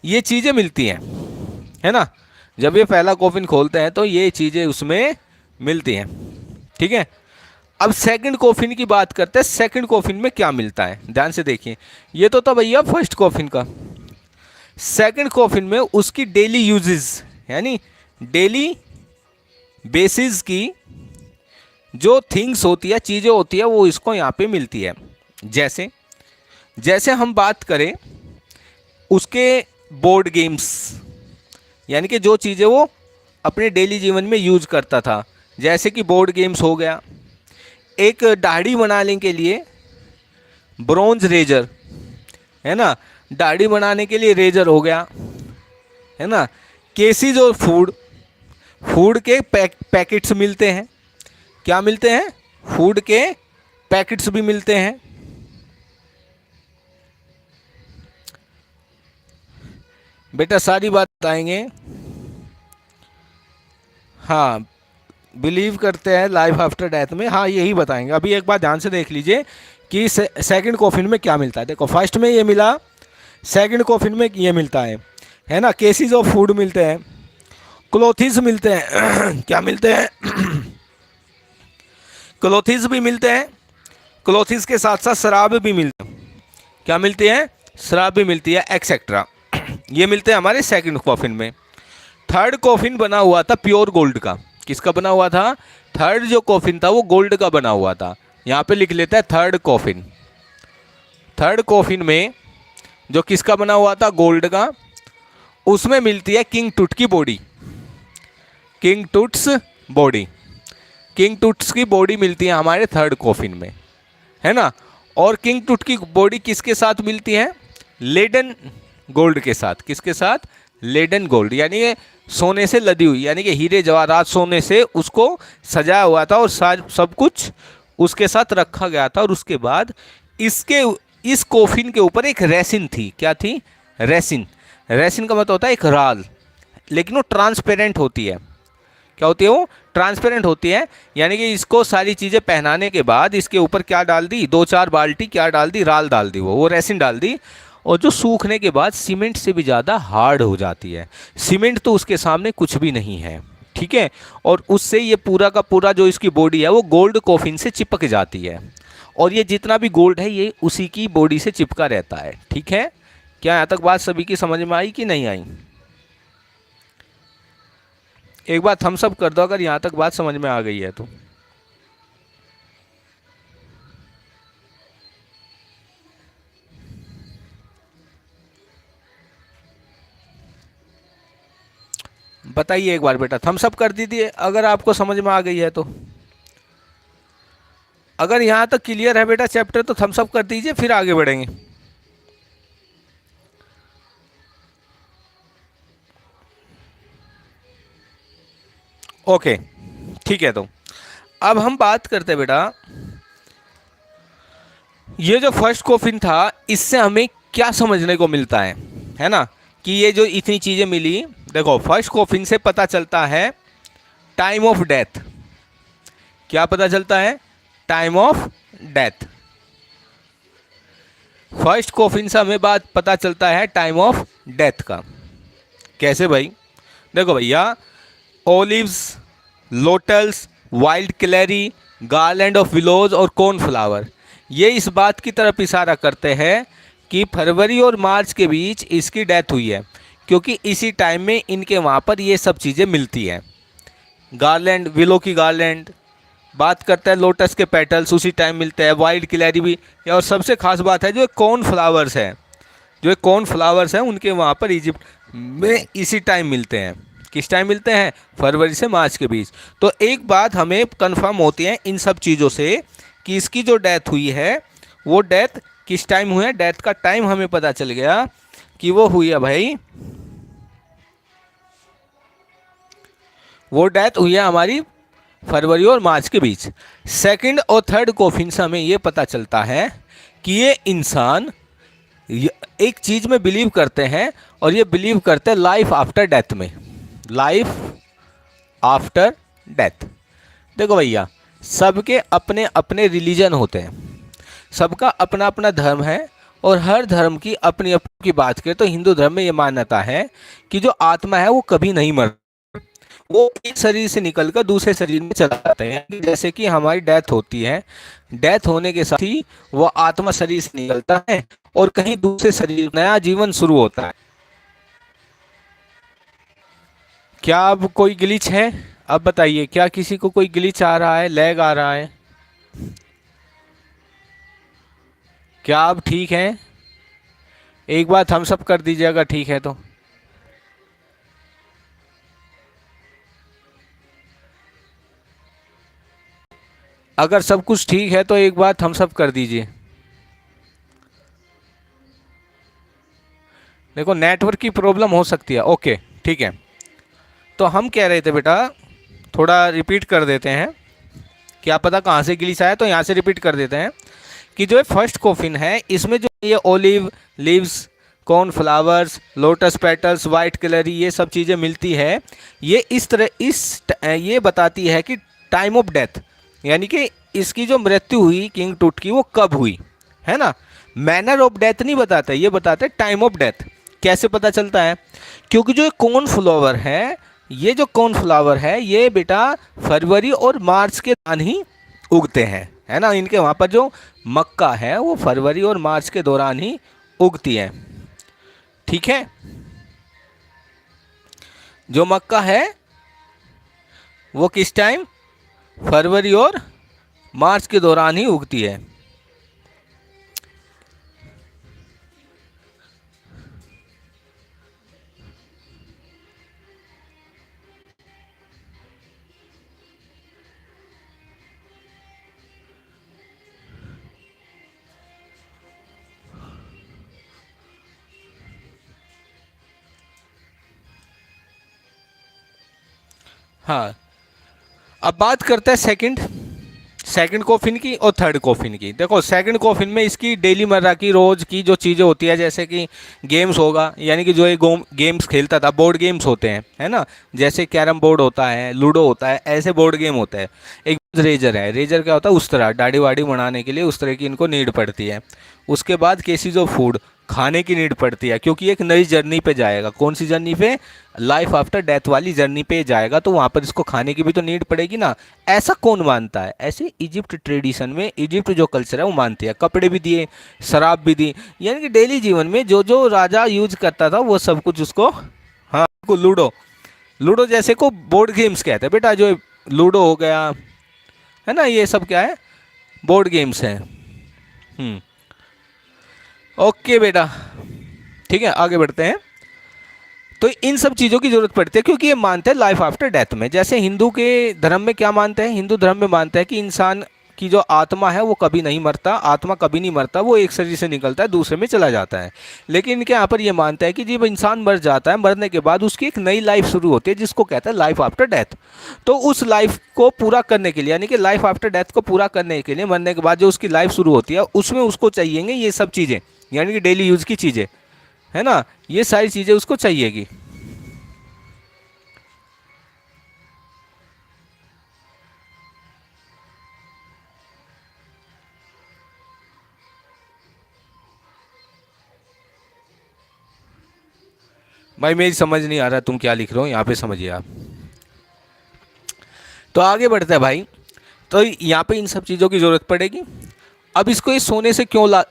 ये चीज़ें मिलती हैं, है ना। जब ये पहला कोफिन खोलते हैं तो ये चीज़ें उसमें मिलती हैं, ठीक है। अब सेकंड कोफिन की बात करते हैं। सेकंड कोफिन में क्या मिलता है, ध्यान से देखिए। ये तो था भैया फर्स्ट कोफिन का। सेकंड कोफिन में उसकी डेली यूजेस यानी डेली बेसिस की जो थिंग्स होती है, चीज़ें होती है, वो इसको यहाँ पे मिलती है। जैसे जैसे हम बात करें उसके बोर्ड गेम्स, यानी कि जो चीज़ें वो अपने डेली जीवन में यूज करता था, जैसे कि बोर्ड गेम्स हो गया। एक दाढ़ी बनाने के लिए ब्रोंज रेजर, है ना, दाढ़ी बनाने के लिए रेजर हो गया, है ना। केसीज और फूड के पैकेट्स मिलते हैं। क्या मिलते हैं? फूड के पैकेट्स भी मिलते हैं। बेटा सारी बात बताएंगे। हाँ, बिलीव करते हैं लाइफ आफ्टर डेथ में, हाँ यही बताएंगे। अभी एक बात ध्यान से देख लीजिए कि सेकंड कॉफिन में क्या मिलता है। देखो फर्स्ट में ये मिला, सेकंड कॉफिन में ये मिलता है ना, केसेस ऑफ फूड मिलते हैं। क्लोथिस मिलते हैं क्या मिलते हैं क्लोथिस भी मिलते हैं, क्लोथिस के साथ साथ शराब भी मिलती है। क्या मिलती है? शराब भी मिलती है, एक्सेट्रा। ये मिलते हैं हमारे सेकंड कॉफिन में। थर्ड कॉफिन बना हुआ था प्योर गोल्ड का। किसका बना हुआ था? थर्ड जो कॉफिन था वो गोल्ड का बना हुआ था। यहाँ पे लिख लेता है थर्ड कॉफिन। थर्ड कॉफिन में जो किसका बना हुआ था? गोल्ड का। उसमें मिलती है किंग टूट की body, king Tut's body. King Toots की बॉडी मिलती है हमारे थर्ड कॉफिन में, है ना। और किंग टूट की बॉडी किसके साथ मिलती है? लेडन गोल्ड के साथ। किसके साथ? लेडन गोल्ड, यानी कि सोने से लदी हुई, यानी कि हीरे जवाहरात सोने से उसको सजाया हुआ था और सब कुछ उसके साथ रखा गया था। और उसके बाद इस कॉफिन के ऊपर एक रेसिन थी। क्या थी? रेसिन। रेसिन का मतलब होता है एक राल, लेकिन वो ट्रांसपेरेंट होती है। क्या होती है? वो ट्रांसपेरेंट होती है। यानी कि इसको सारी चीज़ें पहनाने के बाद इसके ऊपर क्या डाल दी? 2-4 बाल्टी क्या डाल दी? राल डाल दी, वो रेसिन डाल दी। और जो सूखने के बाद सीमेंट से भी ज़्यादा हार्ड हो जाती है। सीमेंट तो उसके सामने कुछ भी नहीं है, ठीक है। और उससे ये पूरा का पूरा जो इसकी बॉडी है वो गोल्ड कॉफिन से चिपक जाती है। और ये जितना भी गोल्ड है ये उसी की बॉडी से चिपका रहता है, ठीक है। क्या यहाँ तक बात सभी की समझ में आई कि नहीं आई? एक बार थम्स अप कर दो अगर यहाँ तक बात समझ में आ गई है तो। बताइए एक बार बेटा, थम्स अप कर दीजिए अगर आपको समझ में आ गई है तो। अगर यहाँ तक क्लियर है बेटा चैप्टर तो थम्स अप कर दीजिए, फिर आगे बढ़ेंगे। ओके, ठीक है। तो अब हम बात करते हैं बेटा, ये जो फर्स्ट कॉफिन था इससे हमें क्या समझने को मिलता है ना। कि ये जो इतनी चीज़ें मिली, देखो फर्स्ट कॉफिन से पता चलता है टाइम ऑफ डेथ। क्या पता चलता है? Time of death. First coffin से हमें बात पता चलता है टाइम ऑफ डेथ का। कैसे भाई? देखो भैया, olives, lotuses, wild celery, garland of willows और कॉर्नफ्लावर, ये इस बात की तरफ इशारा करते हैं कि फरवरी और मार्च के बीच इसकी डेथ हुई है, क्योंकि इसी टाइम में इनके वहाँ पर ये सब चीज़ें मिलती हैं। गार्लैंड, विलो की गार्लैंड, बात करते हैं लोटस के पेटल्स उसी टाइम मिलते हैं, वाइल्ड क्लेरी भी। और सबसे खास बात है जो कॉर्न फ्लावर्स है, जो कॉर्न फ्लावर्स हैं उनके वहाँ पर इजिप्ट में इसी टाइम मिलते हैं। किस टाइम मिलते हैं? फरवरी से मार्च के बीच। तो एक बात हमें कंफर्म होती है इन सब चीज़ों से कि इसकी जो डेथ हुई है वो डेथ किस टाइम हुई है। डेथ का टाइम हमें पता चल गया कि वो हुई है भाई, वो डेथ हुई है हमारी फरवरी और मार्च के बीच। सेकंड और थर्ड कॉफिन से हमें ये पता चलता है कि ये इंसान एक चीज़ में बिलीव करते हैं, और ये बिलीव करते हैं लाइफ आफ्टर डेथ में। Life after death. देखो भैया, सबके अपने अपने रिलीजन होते हैं, सबका अपना अपना धर्म है, और हर धर्म की अपनी अपनी की बात करें तो हिंदू धर्म में ये मान्यता है कि जो आत्मा है वो कभी नहीं मरती, वो एक शरीर से निकलकर दूसरे शरीर में चला जाता है। जैसे कि हमारी डेथ होती है, डेथ होने के साथ ही वो आत्मा शरीर से निकलता है और कहीं दूसरे शरीर नया जीवन शुरू होता है। क्या अब कोई ग्लिच है? अब बताइए, क्या किसी को कोई ग्लिच आ रहा है, लैग आ रहा है? क्या आप ठीक हैं? एक बार थम्स अप कर दीजिएगा, ठीक है तो। अगर सब कुछ ठीक है तो एक बार थम्स अप कर दीजिए। देखो नेटवर्क की प्रॉब्लम हो सकती है। ओके, ठीक है। तो हम कह रहे थे बेटा, थोड़ा रिपीट कर देते हैं, क्या पता कहाँ से ग्लिच आया, तो यहाँ से रिपीट कर देते हैं कि जो फर्स्ट कॉफिन है इसमें जो ये olive leaves, corn flowers, lotus petals, white clary, ये सब चीज़ें मिलती है। ये इस तरह ये बताती है कि टाइम ऑफ डेथ, यानी कि इसकी जो मृत्यु हुई किंग टूट की वो कब हुई, है ना। मैनर ऑफ डेथ नहीं बताता, ये बताते टाइम ऑफ डेथ। कैसे पता चलता है? क्योंकि जो कॉर्न फ्लावर है ये जो कॉर्नफ्लावर है ये बेटा फरवरी और मार्च के दौरान ही उगते हैं, है ना। इनके वहाँ पर जो मक्का है वो फरवरी और मार्च के दौरान ही उगती है, ठीक है। जो मक्का है वो किस टाइम, फरवरी और मार्च के दौरान ही उगती है। हाँ, अब बात करते हैं सेकंड कॉफिन की और थर्ड कॉफिन की। देखो सेकंड कॉफिन में इसकी डेली मर्रा की रोज की जो चीज़ें होती है, जैसे कि गेम्स होगा, यानी कि जो ये गेम्स खेलता था, बोर्ड गेम्स होते हैं, है ना। जैसे कैरम बोर्ड होता है, लूडो होता है, ऐसे बोर्ड गेम होता है। एक रेजर है, रेजर क्या होता है, उस तरह दाढ़ी वाड़ी बनाने के लिए उस तरह की इनको नीड पड़ती है। उसके बाद केसीज ऑफ फूड, खाने की नीड पड़ती है, क्योंकि एक नई जर्नी पे जाएगा। कौन सी जर्नी पे, लाइफ आफ्टर डेथ वाली जर्नी पे जाएगा, तो वहाँ पर इसको खाने की भी तो नीड पड़ेगी ना। ऐसा कौन मानता है, ऐसे इजिप्ट ट्रेडिशन में, इजिप्ट जो कल्चर है वो मानती है। कपड़े भी दिए, शराब भी दी, यानी कि डेली जीवन में जो जो राजा यूज करता था वो सब कुछ उसको। हाँ, लूडो, लूडो जैसे को बोर्ड गेम्स कहते हैं बेटा, जो लूडो हो गया, है ना, ये सब क्या है, बोर्ड गेम्स हैं। ओके बेटा, ठीक है, आगे बढ़ते हैं। तो इन सब चीज़ों की जरूरत पड़ती है, क्योंकि ये मानते हैं लाइफ आफ्टर डेथ में। जैसे हिंदू के धर्म में क्या मानते हैं, हिंदू धर्म में मानते हैं कि इंसान की जो आत्मा है वो कभी नहीं मरता, आत्मा कभी नहीं मरता, वो एक शरीर से निकलता है दूसरे में चला जाता है। लेकिन इनके यहाँ पर ये मानता है कि जब इंसान मर जाता है, मरने के बाद उसकी एक नई लाइफ शुरू होती है, जिसको कहते हैं लाइफ आफ्टर डेथ। तो उस लाइफ को पूरा करने के लिए, यानी कि लाइफ आफ्टर डेथ को पूरा करने के लिए, मरने के बाद जो उसकी लाइफ शुरू होती है, उसमें उसको चाहिएंगे ये सब चीज़ें, यानी कि डेली यूज़ की चीज़ें, है ना, ये सारी चीज़ें उसको चाहिएगी। भाई मेरी समझ नहीं आ रहा तुम क्या लिख रहे हो, यहाँ पे समझिए आप। तो आगे बढ़ते हैं भाई। तो यहाँ पे इन सब चीज़ों की ज़रूरत पड़ेगी। अब इसको इस सोने से क्यों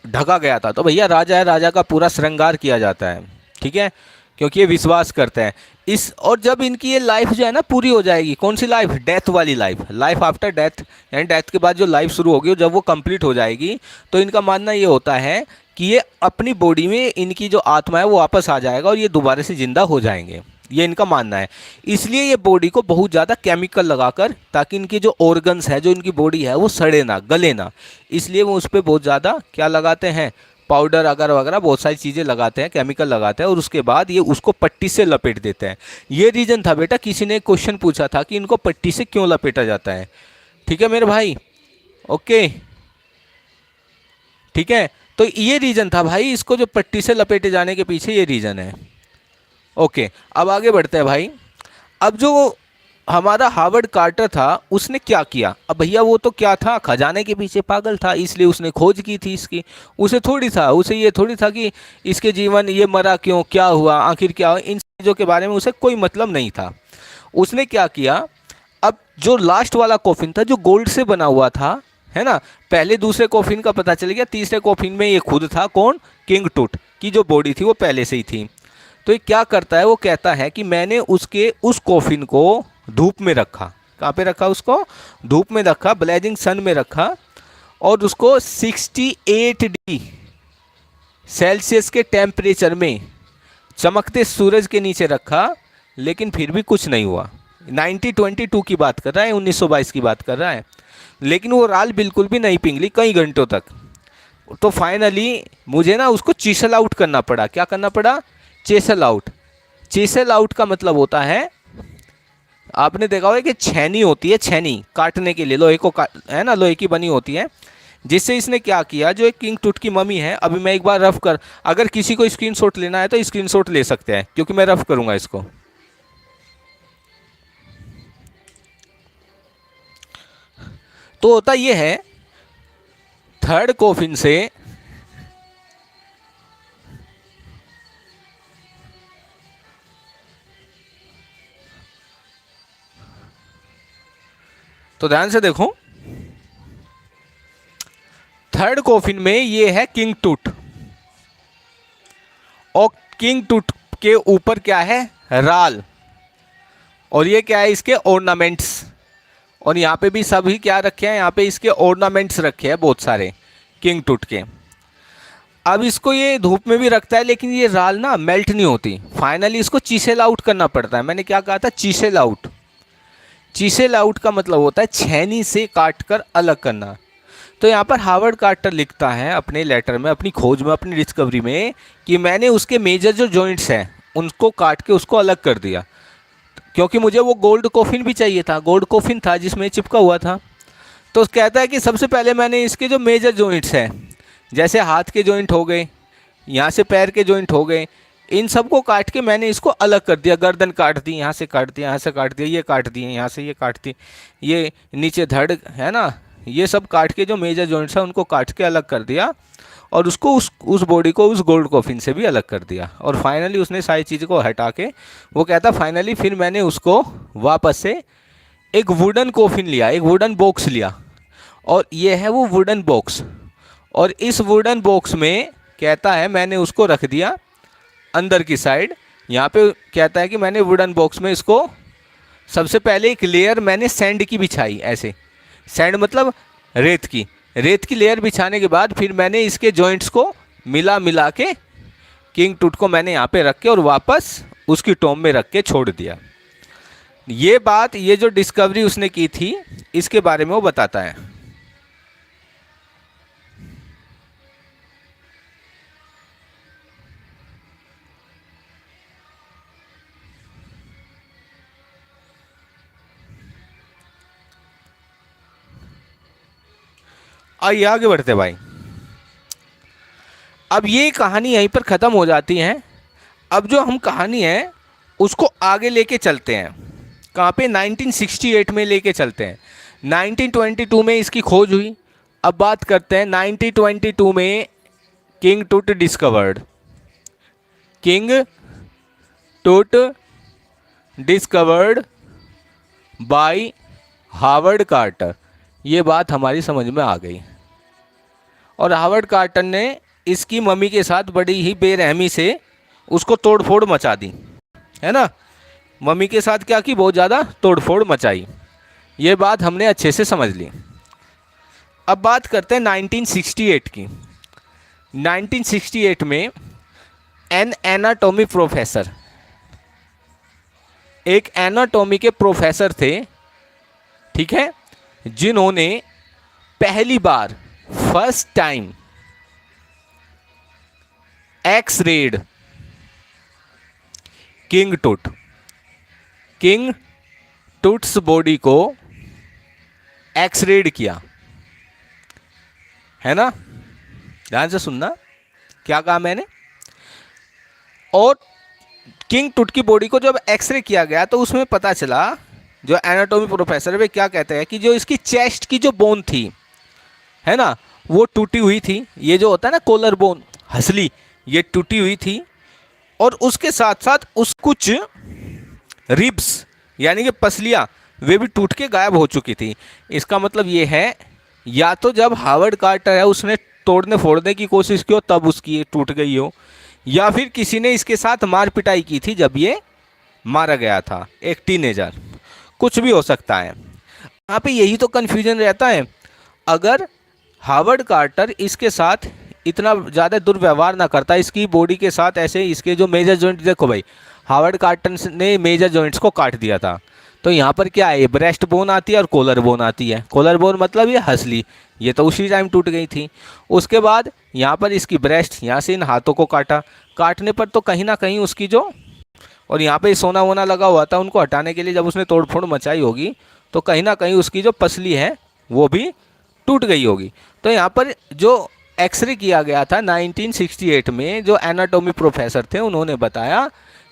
ढका गया था, तो भैया राजा है, राजा का पूरा श्रृंगार किया जाता है, ठीक है, क्योंकि ये विश्वास करते हैं इस। और जब इनकी ये लाइफ जो है ना पूरी हो जाएगी, कौन सी लाइफ, डेथ वाली लाइफ, लाइफ आफ्टर डेथ, यानी डेथ के बाद जो लाइफ शुरू होगी, जब वो कंप्लीट हो जाएगी, तो इनका मानना ये होता है कि ये अपनी बॉडी में इनकी जो आत्मा है वो वापस आ जाएगा और ये दोबारा से जिंदा हो जाएंगे, ये इनका मानना है। इसलिए ये बॉडी को बहुत ज़्यादा केमिकल लगाकर, ताकि इनके जो ऑर्गन्स है, जो इनकी बॉडी है, वो सड़े ना, गले ना, इसलिए वो उस पर बहुत ज़्यादा क्या लगाते हैं, पाउडर अगर वगैरह बहुत सारी चीज़ें लगाते हैं, केमिकल लगाते हैं, और उसके बाद ये उसको पट्टी से लपेट देते हैं। ये रीज़न था बेटा, किसी ने क्वेश्चन पूछा था कि इनको पट्टी से क्यों लपेटा जाता है, ठीक है मेरे भाई, ओके, ठीक है। तो ये रीज़न था भाई, इसको जो पट्टी से लपेटे जाने के पीछे ये रीज़न है। ओके, अब आगे बढ़ते हैं भाई। अब जो हमारा हार्वर्ड कार्टर था उसने क्या किया, अब भैया वो तो क्या था, खजाने के पीछे पागल था, इसलिए उसने खोज की थी इसकी। उसे ये थोड़ी था कि इसके जीवन, ये मरा क्यों, क्या हुआ, आखिर क्या हुआ, इन चीज़ों के बारे में उसे कोई मतलब नहीं था। उसने क्या किया, अब जो लास्ट वाला कॉफिन था जो गोल्ड से बना हुआ था, है ना, पहले दूसरे कॉफिन का पता चल गया, तीसरे कॉफिन में ये खुद था, कौन, किंग टूट की जो बॉडी थी वो पहले से ही थी। तो ये क्या करता है, वो कहता है कि मैंने उसके उस कॉफिन को धूप में रखा, कहाँ पे रखा उसको, धूप में रखा, ब्लेजिंग सन में रखा, और उसको 68 डिग्री सेल्सियस के टेम्परेचर में चमकते सूरज के नीचे रखा, लेकिन फिर भी कुछ नहीं हुआ। 1922 की बात कर रहा है, 1922 की बात कर रहा है, लेकिन वो राल बिल्कुल भी नहीं पिघली कई घंटों तक। तो फाइनली मुझे ना उसको चीसल आउट करना पड़ा, क्या करना पड़ा, चेसल आउट। चेसल आउट का मतलब होता है, आपने देखा होगा कि छेनी होती है, छेनी काटने के लिए, लोहे को है ना, लोहे की बनी होती है, जिससे इसने क्या किया, जो एक किंग टूट की मम्मी है, अभी मैं एक बार रफ कर, अगर किसी को स्क्रीनशॉट लेना है तो स्क्रीनशॉट ले सकते हैं, क्योंकि मैं रफ करूंगा इसको। तो होता ये है, थर्ड कॉफिन से तो ध्यान से देखो, थर्ड कॉफिन में ये है किंग टूट, और किंग टूट के ऊपर क्या है, राल, और ये क्या है, इसके ऑर्नामेंट्स। और यहाँ पे भी सभी क्या रखे हैं, यहाँ पे इसके ऑर्नामेंट्स रखे हैं बहुत सारे किंग टूट के। अब इसको ये धूप में भी रखता है, लेकिन ये राल ना मेल्ट नहीं होती, फाइनली इसको चीसेल आउट करना पड़ता है। मैंने क्या कहा था, चीसेल आउट। चीसेल आउट का मतलब होता है छेनी से काट कर अलग करना। तो यहाँ पर हार्वर्ड कार्टर लिखता है अपने लेटर में, अपनी खोज में, अपनी डिस्कवरी में, कि मैंने उसके मेजर जो जॉइंट्स हैं उनको काट के उसको अलग कर दिया, क्योंकि मुझे वो गोल्ड कॉफिन भी चाहिए था, गोल्ड कॉफिन था जिसमें चिपका हुआ था। तो कहता है कि सबसे पहले मैंने इसके जो मेजर जॉइंट्स हैं, जैसे हाथ के जॉइंट हो गए, यहाँ से पैर के जॉइंट हो गए, इन सबको काट के मैंने इसको अलग कर दिया। गर्दन काट दी, यहाँ से काट दिया, यहाँ से काट दिया, ये काट दिए, यहाँ से ये काट दी, ये नीचे धड़ है ना, ये सब काट के जो मेजर जॉइंट्स हैं उनको काट के अलग कर दिया, और उसको उस बॉडी को उस गोल्ड कॉफिन से भी अलग कर दिया। और फाइनली उसने सारी चीज़ को हटा के, वो कहता फाइनली फिर मैंने उसको वापस से एक वुडन कॉफिन लिया, एक वुडन बॉक्स लिया, और ये है वो वुडन बॉक्स। और इस वुडन बॉक्स में कहता है मैंने उसको रख दिया अंदर की साइड। यहाँ पे कहता है कि मैंने वुडन बॉक्स में इसको सबसे पहले एक लेयर मैंने सैंड की बिछाई, ऐसे सैंड मतलब रेत की, रेत की लेयर बिछाने के बाद फिर मैंने इसके जॉइंट्स को मिला के किंग टूट को मैंने यहाँ पे रख के और वापस उसकी टॉम में रख के छोड़ दिया। ये बात, ये जो डिस्कवरी उसने की थी, इसके बारे में वो बताता है। आइए आगे बढ़ते भाई। अब ये कहानी यहीं पर ख़त्म हो जाती है। अब जो हम कहानी है उसको आगे लेके चलते हैं, कहाँ पे, 1968 में लेके चलते हैं। 1922 में इसकी खोज हुई। अब बात करते हैं 1922 में किंग टूट डिस्कवर्ड, किंग टूट डिस्कवर्ड बाय हार्वर्ड कार्टर। ये बात हमारी समझ में आ गई। और हार्वर्ड कार्टर ने इसकी मम्मी के साथ बड़ी ही बेरहमी से उसको तोड़फोड़ मचा दी, है ना। मम्मी के साथ क्या की, बहुत ज़्यादा तोड़फोड़ मचाई। ये बात हमने अच्छे से समझ ली। अब बात करते हैं 1968 की। 1968 में एन एनाटॉमी प्रोफेसर, एक एनाटॉमी के प्रोफेसर थे, ठीक है, जिन्होंने पहली बार, first time, X rayed King Tut's body को एक्स रेड किया, है ना। ध्यान से सुनना, क्या कहा मैंने। और किंग टूट की बॉडी को जब एक्सरे किया गया तो उसमें पता चला, जो एनाटॉमी प्रोफेसर है वे क्या कहते हैं कि जो इसकी चेस्ट की जो बोन थी, है ना, वो टूटी हुई थी। ये जो होता है ना कॉलर बोन, हंसली, ये टूटी हुई थी। और उसके साथ साथ उस कुछ रिब्स यानी कि पसलियाँ, वे भी टूट के गायब हो चुकी थी। इसका मतलब ये है, या तो जब हार्वर्ड कार्टर है उसने तोड़ने फोड़ने की कोशिश की हो तब उसकी ये टूट गई हो, या फिर किसी ने इसके साथ मार पिटाई की थी जब ये मारा गया था, एक टीनेजर, कुछ भी हो सकता है। यहाँ पे यही तो कन्फ्यूजन रहता है। अगर हार्वर्ड कार्टर इसके साथ इतना ज़्यादा दुर्व्यवहार ना करता, इसकी बॉडी के साथ ऐसे, इसके जो मेजर जॉइंट, देखो भाई हार्वर्ड कार्टर ने मेजर जॉइंट्स को काट दिया था, तो यहाँ पर क्या है, ब्रेस्ट बोन आती है और कॉलर बोन आती है। कॉलर बोन मतलब ये हंसली, ये तो उसी टाइम टूट गई थी। उसके बाद यहाँ पर इसकी ब्रेस्ट, यहाँ से इन हाथों को काटा, काटने पर तो कहीं ना कहीं उसकी जो, और यहाँ पे सोना वोना लगा हुआ था, उनको हटाने के लिए जब उसने तोड़फोड़ मचाई होगी तो कहीं ना कहीं उसकी जो पसली है वो भी टूट गई होगी। तो यहाँ पर जो एक्सरे किया गया था 1968 में, जो एनाटॉमी प्रोफेसर थे उन्होंने बताया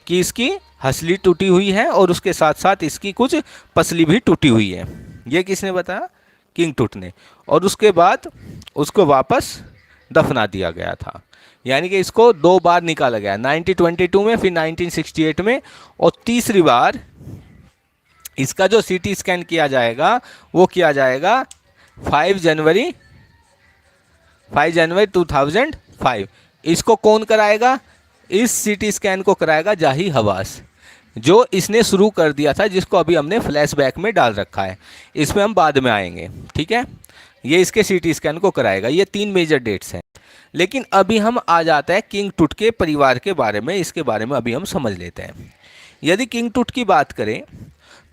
कि इसकी हंसली टूटी हुई है और उसके साथ साथ इसकी कुछ पसली भी टूटी हुई है। ये किसने बताया, किंग टूट ने। और उसके बाद उसको वापस दफना दिया गया था, यानी कि इसको 2 बार निकाला गया, 1922 में, फिर 1968 में, और तीसरी बार इसका जो सीटी स्कैन किया जाएगा वो किया जाएगा 5 जनवरी 2005। इसको कौन कराएगा? इस सीटी स्कैन को कराएगा जाही हवास, जो इसने शुरू कर दिया था, जिसको अभी हमने फ्लैशबैक में डाल रखा है। इसमें हम बाद में आएंगे, ठीक है। ये इसके सीटी स्कैन को कराएगा। ये 3 मेजर डेट्स हैं। लेकिन अभी हम आ जाते हैं किंग टूट के परिवार के बारे में। इसके बारे में अभी हम समझ लेते हैं। यदि किंग टूट की बात करें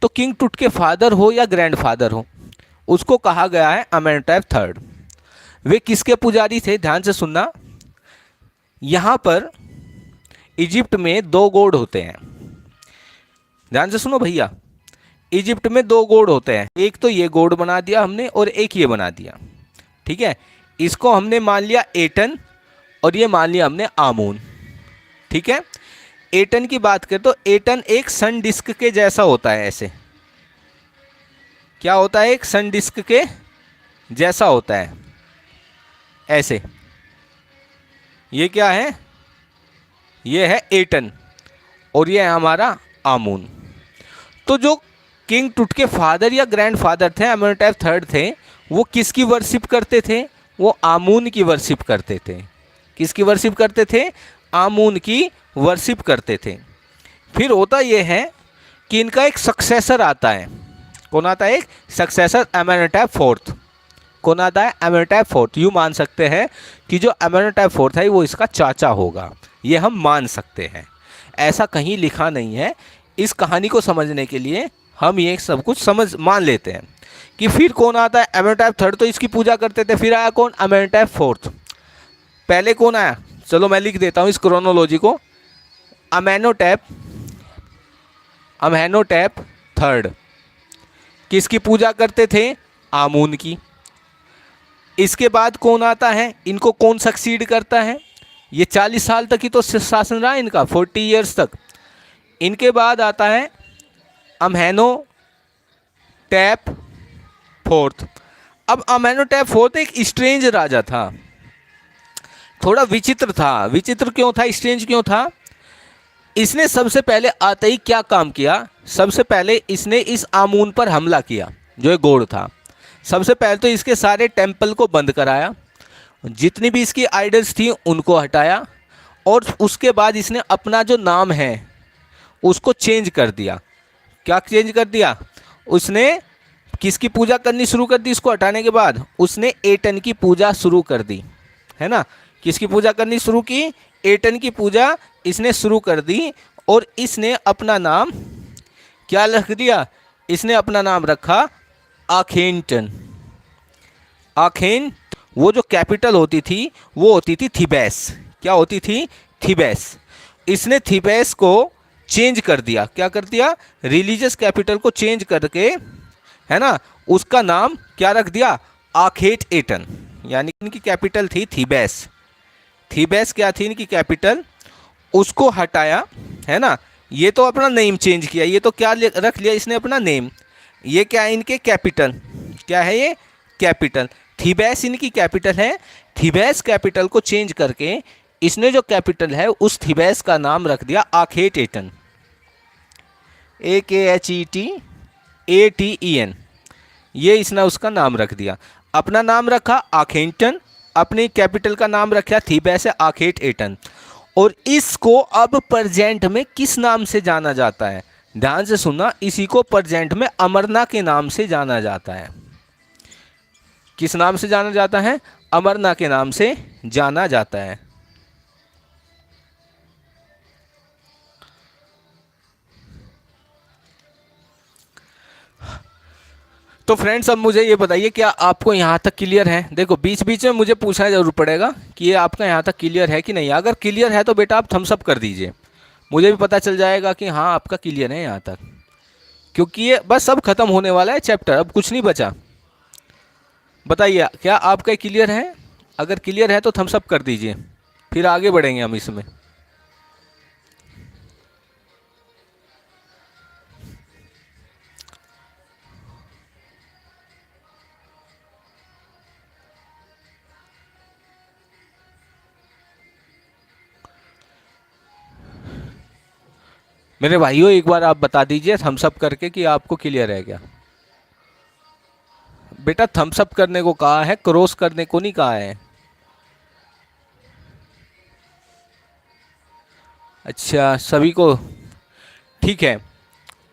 तो किंग टूट के फादर हो या ग्रैंडफादर हो, उसको कहा गया है अमेनटेप थर्ड। वे किसके पुजारी थे? ध्यान से सुनना। यहाँ पर इजिप्ट में 2 गॉड होते हैं। ध्यान से सुनो भैया, इजिप्ट में 2 गॉड होते हैं। एक तो ये गॉड बना दिया हमने और एक ये बना दिया, ठीक है। इसको हमने मान लिया एटन और ये मान लिया हमने आमून, ठीक है। एटन की बात करें तो एटन एक सन डिस्क के जैसा होता है। ऐसे क्या होता है? एक सन डिस्क के जैसा होता है ऐसे। ये क्या है? ये है एटन और ये है हमारा आमून। तो जो किंग टूट के फादर या ग्रैंडफादर थे, अमेनटेप थर्ड थे, वो किसकी वर्शिप करते थे? वो आमून की वर्शिप करते थे। किसकी वर्शिप करते थे? आमून की वर्शिप करते थे। फिर होता यह है कि इनका एक सक्सेसर आता है। कौन आता है? एक सक्सेसर, अमेनटेप फोर्थ। कौन आता है? अमेनटेप फोर्थ। यूँ मान सकते हैं कि जो अमेनटेप फोर्थ है वो इसका चाचा होगा, ये हम मान सकते हैं। ऐसा कहीं लिखा नहीं है। इस कहानी को समझने के लिए हम ये सब कुछ मान लेते हैं कि फिर कौन आता है? अमेनटेप थर्ड, तो इसकी पूजा करते थे। फिर आया कौन? अमेनटेप फोर्थ। पहले कौन आया? चलो मैं लिख देता हूँ इस क्रोनोलॉजी को। अमेनोटेप थर्ड किसकी पूजा करते थे? आमून की। इसके बाद कौन आता है? इनको कौन सक्सीड करता है? ये 40 साल तक ही तो शासन रहा इनका, 40 ईयर्स तक। इनके बाद आता है अमेनोटेप फोर्थ। अब अमेनोटेप फोर्थ एक स्ट्रेंज राजा था, थोड़ा विचित्र था। विचित्र क्यों था? स्ट्रेंज क्यों था? इसने सबसे पहले आते ही क्या काम किया? सबसे पहले इसने इस आमून पर हमला किया, जो एक गॉड था। सबसे पहले तो इसके सारे टेंपल को बंद कराया, जितनी भी इसकी आइडल्स थी उनको हटाया, और उसके बाद इसने अपना जो नाम है उसको चेंज कर दिया। क्या चेंज कर दिया? उसने किसकी पूजा करनी शुरू कर दी? इसको हटाने के बाद उसने एटन की पूजा शुरू कर दी, है ना। किसकी पूजा करनी शुरू की? एटन की पूजा इसने शुरू कर दी। और इसने अपना नाम क्या रख दिया? इसने अपना नाम रखा आखेनटन। आखेन, वो जो कैपिटल होती थी वो होती थी थीबेस। क्या होती थी? थीबेस। इसने थीबेस को चेंज कर दिया। क्या कर दिया? रिलीजियस कैपिटल को चेंज करके, है ना, उसका नाम क्या रख दिया? आखेट एटन। यानी इनकी कैपिटल थी थीबेस। थीबेस क्या थी इनकी कैपिटल? उसको हटाया, है ना। ये तो अपना नेम चेंज किया। ये तो क्या रख लिया इसने? अपना नेम। ये क्या है? इनके कैपिटल। क्या है ये? कैपिटल। थीबेस इनकी कैपिटल है। थीबेस कैपिटल को चेंज करके इसने जो कैपिटल है उस थीबेस का नाम रख दिया आखेट एटन। AKHETATEN। ये इसने उसका नाम रख दिया। अपना नाम रखा आखेटन, अपनी कैपिटल का नाम रखा थीबेस आखेट एटन। और इसको अब प्रेजेंट में किस नाम से जाना जाता है? ध्यान से सुनना, इसी को प्रेजेंट में अमरना के नाम से जाना जाता है। किस नाम से जाना जाता है? अमरना के नाम से जाना जाता है। तो फ्रेंड्स, अब मुझे ये बताइए, क्या आपको यहाँ तक क्लियर है? देखो, बीच बीच में मुझे पूछना जरूर पड़ेगा कि ये आपका यहाँ तक क्लियर है कि नहीं। अगर क्लियर है तो बेटा आप थम्स अप कर दीजिए, मुझे भी पता चल जाएगा कि हाँ आपका क्लियर है यहाँ तक। क्योंकि ये बस अब ख़त्म होने वाला है चैप्टर, अब कुछ नहीं बचा। बताइए, क्या आपका क्लियर है? अगर क्लियर है तो थम्स अप कर दीजिए, फिर आगे बढ़ेंगे हम इसमें। मेरे भाइयों एक बार आप बता दीजिए थम्स अप करके कि आपको क्लियर है क्या। बेटा थम्स अप करने को कहा है, क्रॉस करने को नहीं कहा है। अच्छा सभी को ठीक है।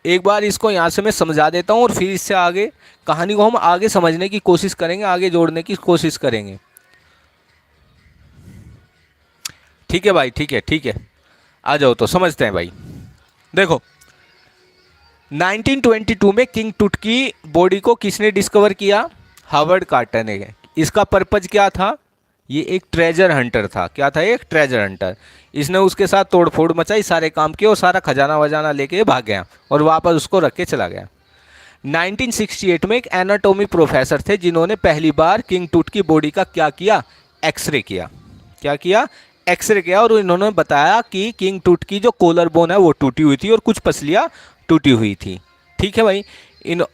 एक बार इसको यहाँ से मैं समझा देता हूँ और फिर इससे आगे कहानी को हम आगे समझने की कोशिश करेंगे, आगे जोड़ने की कोशिश करेंगे। ठीक है भाई, ठीक है ठीक है, आ जाओ तो समझते हैं भाई। देखो 1922 में किंग टूट की बॉडी को किसने डिस्कवर किया? हार्वर्ड कार्टर ने। इसका पर्पज क्या था? ये एक ट्रेजर हंटर था। क्या था? एक ट्रेजर हंटर। इसने उसके साथ तोड़फोड़ मचाई, सारे काम किए और सारा खजाना वजाना लेके भाग गया और वापस उसको रख के चला गया। 1968 में एक एनाटॉमी प्रोफेसर थे जिन्होंने पहली बार किंग टूट की बॉडी का क्या किया? एक्सरे किया। क्या किया? एक्सरे किया और इन्होंने बताया कि किंग टूट की जो कॉलर बोन है वो टूटी हुई थी और कुछ पसलियाँ टूटी हुई थी। ठीक है भाई।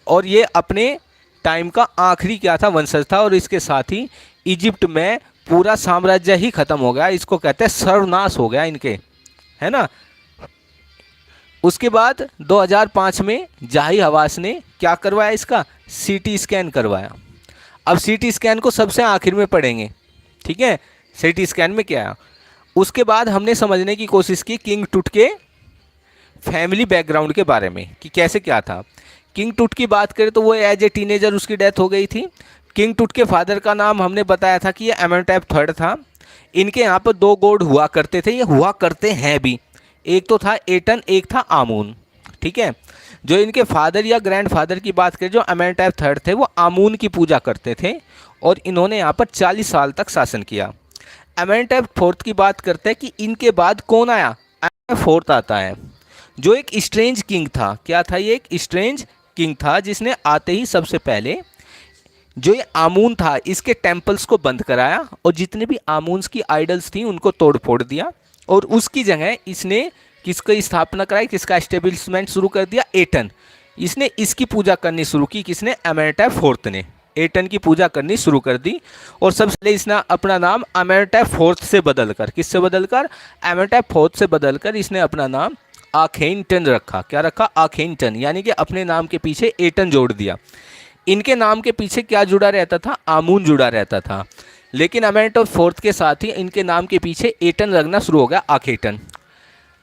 और ये अपने टाइम का आखिरी क्या था? वंशज था और इसके साथ ही इजिप्ट में पूरा साम्राज्य ही खत्म हो गया। इसको कहते हैं सर्वनाश हो गया इनके, है ना। उसके बाद 2005 में जाही हवास ने क्या करवाया? इसका सीटी स्कैन करवाया। अब सीटी स्कैन को सबसे आखिर में पढ़ेंगे, ठीक है। सीटी स्कैन में क्या है? उसके बाद हमने समझने की कोशिश की किंग टूट के फैमिली बैकग्राउंड के बारे में कि कैसे क्या था। किंग टूट की बात करें तो वो एज ए टीनेजर उसकी डेथ हो गई थी। किंग टूट के फादर का नाम हमने बताया था कि ये एमेनटेप थर्ड था। इनके यहाँ पर दो गॉड हुआ करते थे, ये हुआ करते हैं भी। एक तो था एटन, एक था आमून। ठीक है। जो इनके फादर या ग्रैंडफादर की बात करें, जो एमेनटेप थर्ड थे, वो आमून की पूजा करते थे और इन्होंने यहाँ पर 40 साल तक शासन किया। एमेनटेप फोर्थ की बात करते हैं कि इनके बाद कौन आया? एमेनटेप फोर्थ आता है, जो एक स्ट्रेंज किंग था। क्या था? ये एक स्ट्रेंज किंग था जिसने आते ही सबसे पहले जो ये आमून था इसके टेम्पल्स को बंद कराया और जितने भी आमून्स की आइडल्स थी उनको तोड़ फोड़ दिया और उसकी जगह इसने किसकी स्थापना कराई? किसका एस्टेब्लिशमेंट शुरू कर दिया? एटन। इसने इसकी पूजा करनी शुरू की। किसने? एमेनटेप फोर्थ ने एटन की पूजा करनी शुरू कर दी और सबसे पहले इसने अपना नाम एमेनटेप फोर्थ से बदलकर, किससे बदलकर? एमेनटेप फोर्थ से बदलकर इसने अपना नाम आखेनटन रखा। क्या रखा? आखेनटन, यानी कि अपने नाम के पीछे एटन जोड़ दिया। इनके नाम के पीछे क्या जुड़ा रहता था? आमून जुड़ा रहता था। लेकिन एमेनटेप फोर्थ के साथ ही इनके नाम के पीछे एटन लगना शुरू हो गया, आखेटन।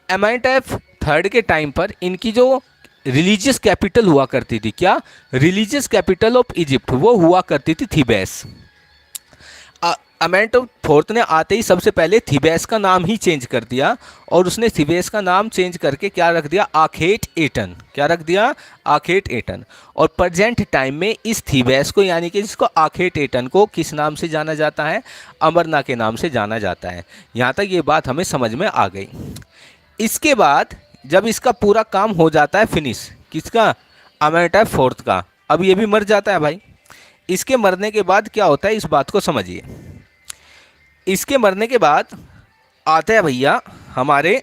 एमेनटेप थर्ड के टाइम पर इनकी जो रिलीजियस कैपिटल हुआ करती थी, क्या? रिलीजियस कैपिटल ऑफ इजिप्ट, वो हुआ करती थी थीबेस। एमेनटेप फोर्थ ने आते ही सबसे पहले थीबेस का नाम ही चेंज कर दिया और उसने थीबेस का नाम चेंज करके क्या रख दिया? आखेट एटन। क्या रख दिया? आखेट एटन। और प्रेजेंट टाइम में इस थीबेस को, यानी कि जिसको आखेट एटन को किस नाम से जाना जाता है? अमरना के नाम से जाना जाता है। यहाँ तक ये बात हमें समझ में आ गई। इसके बाद जब इसका पूरा काम हो जाता है फिनिश, किसका? एमेनटेप फोर्थ का। अब ये भी मर जाता है भाई। इसके मरने के बाद क्या होता है इस बात को समझिए। इसके मरने के बाद आते हैं भैया हमारे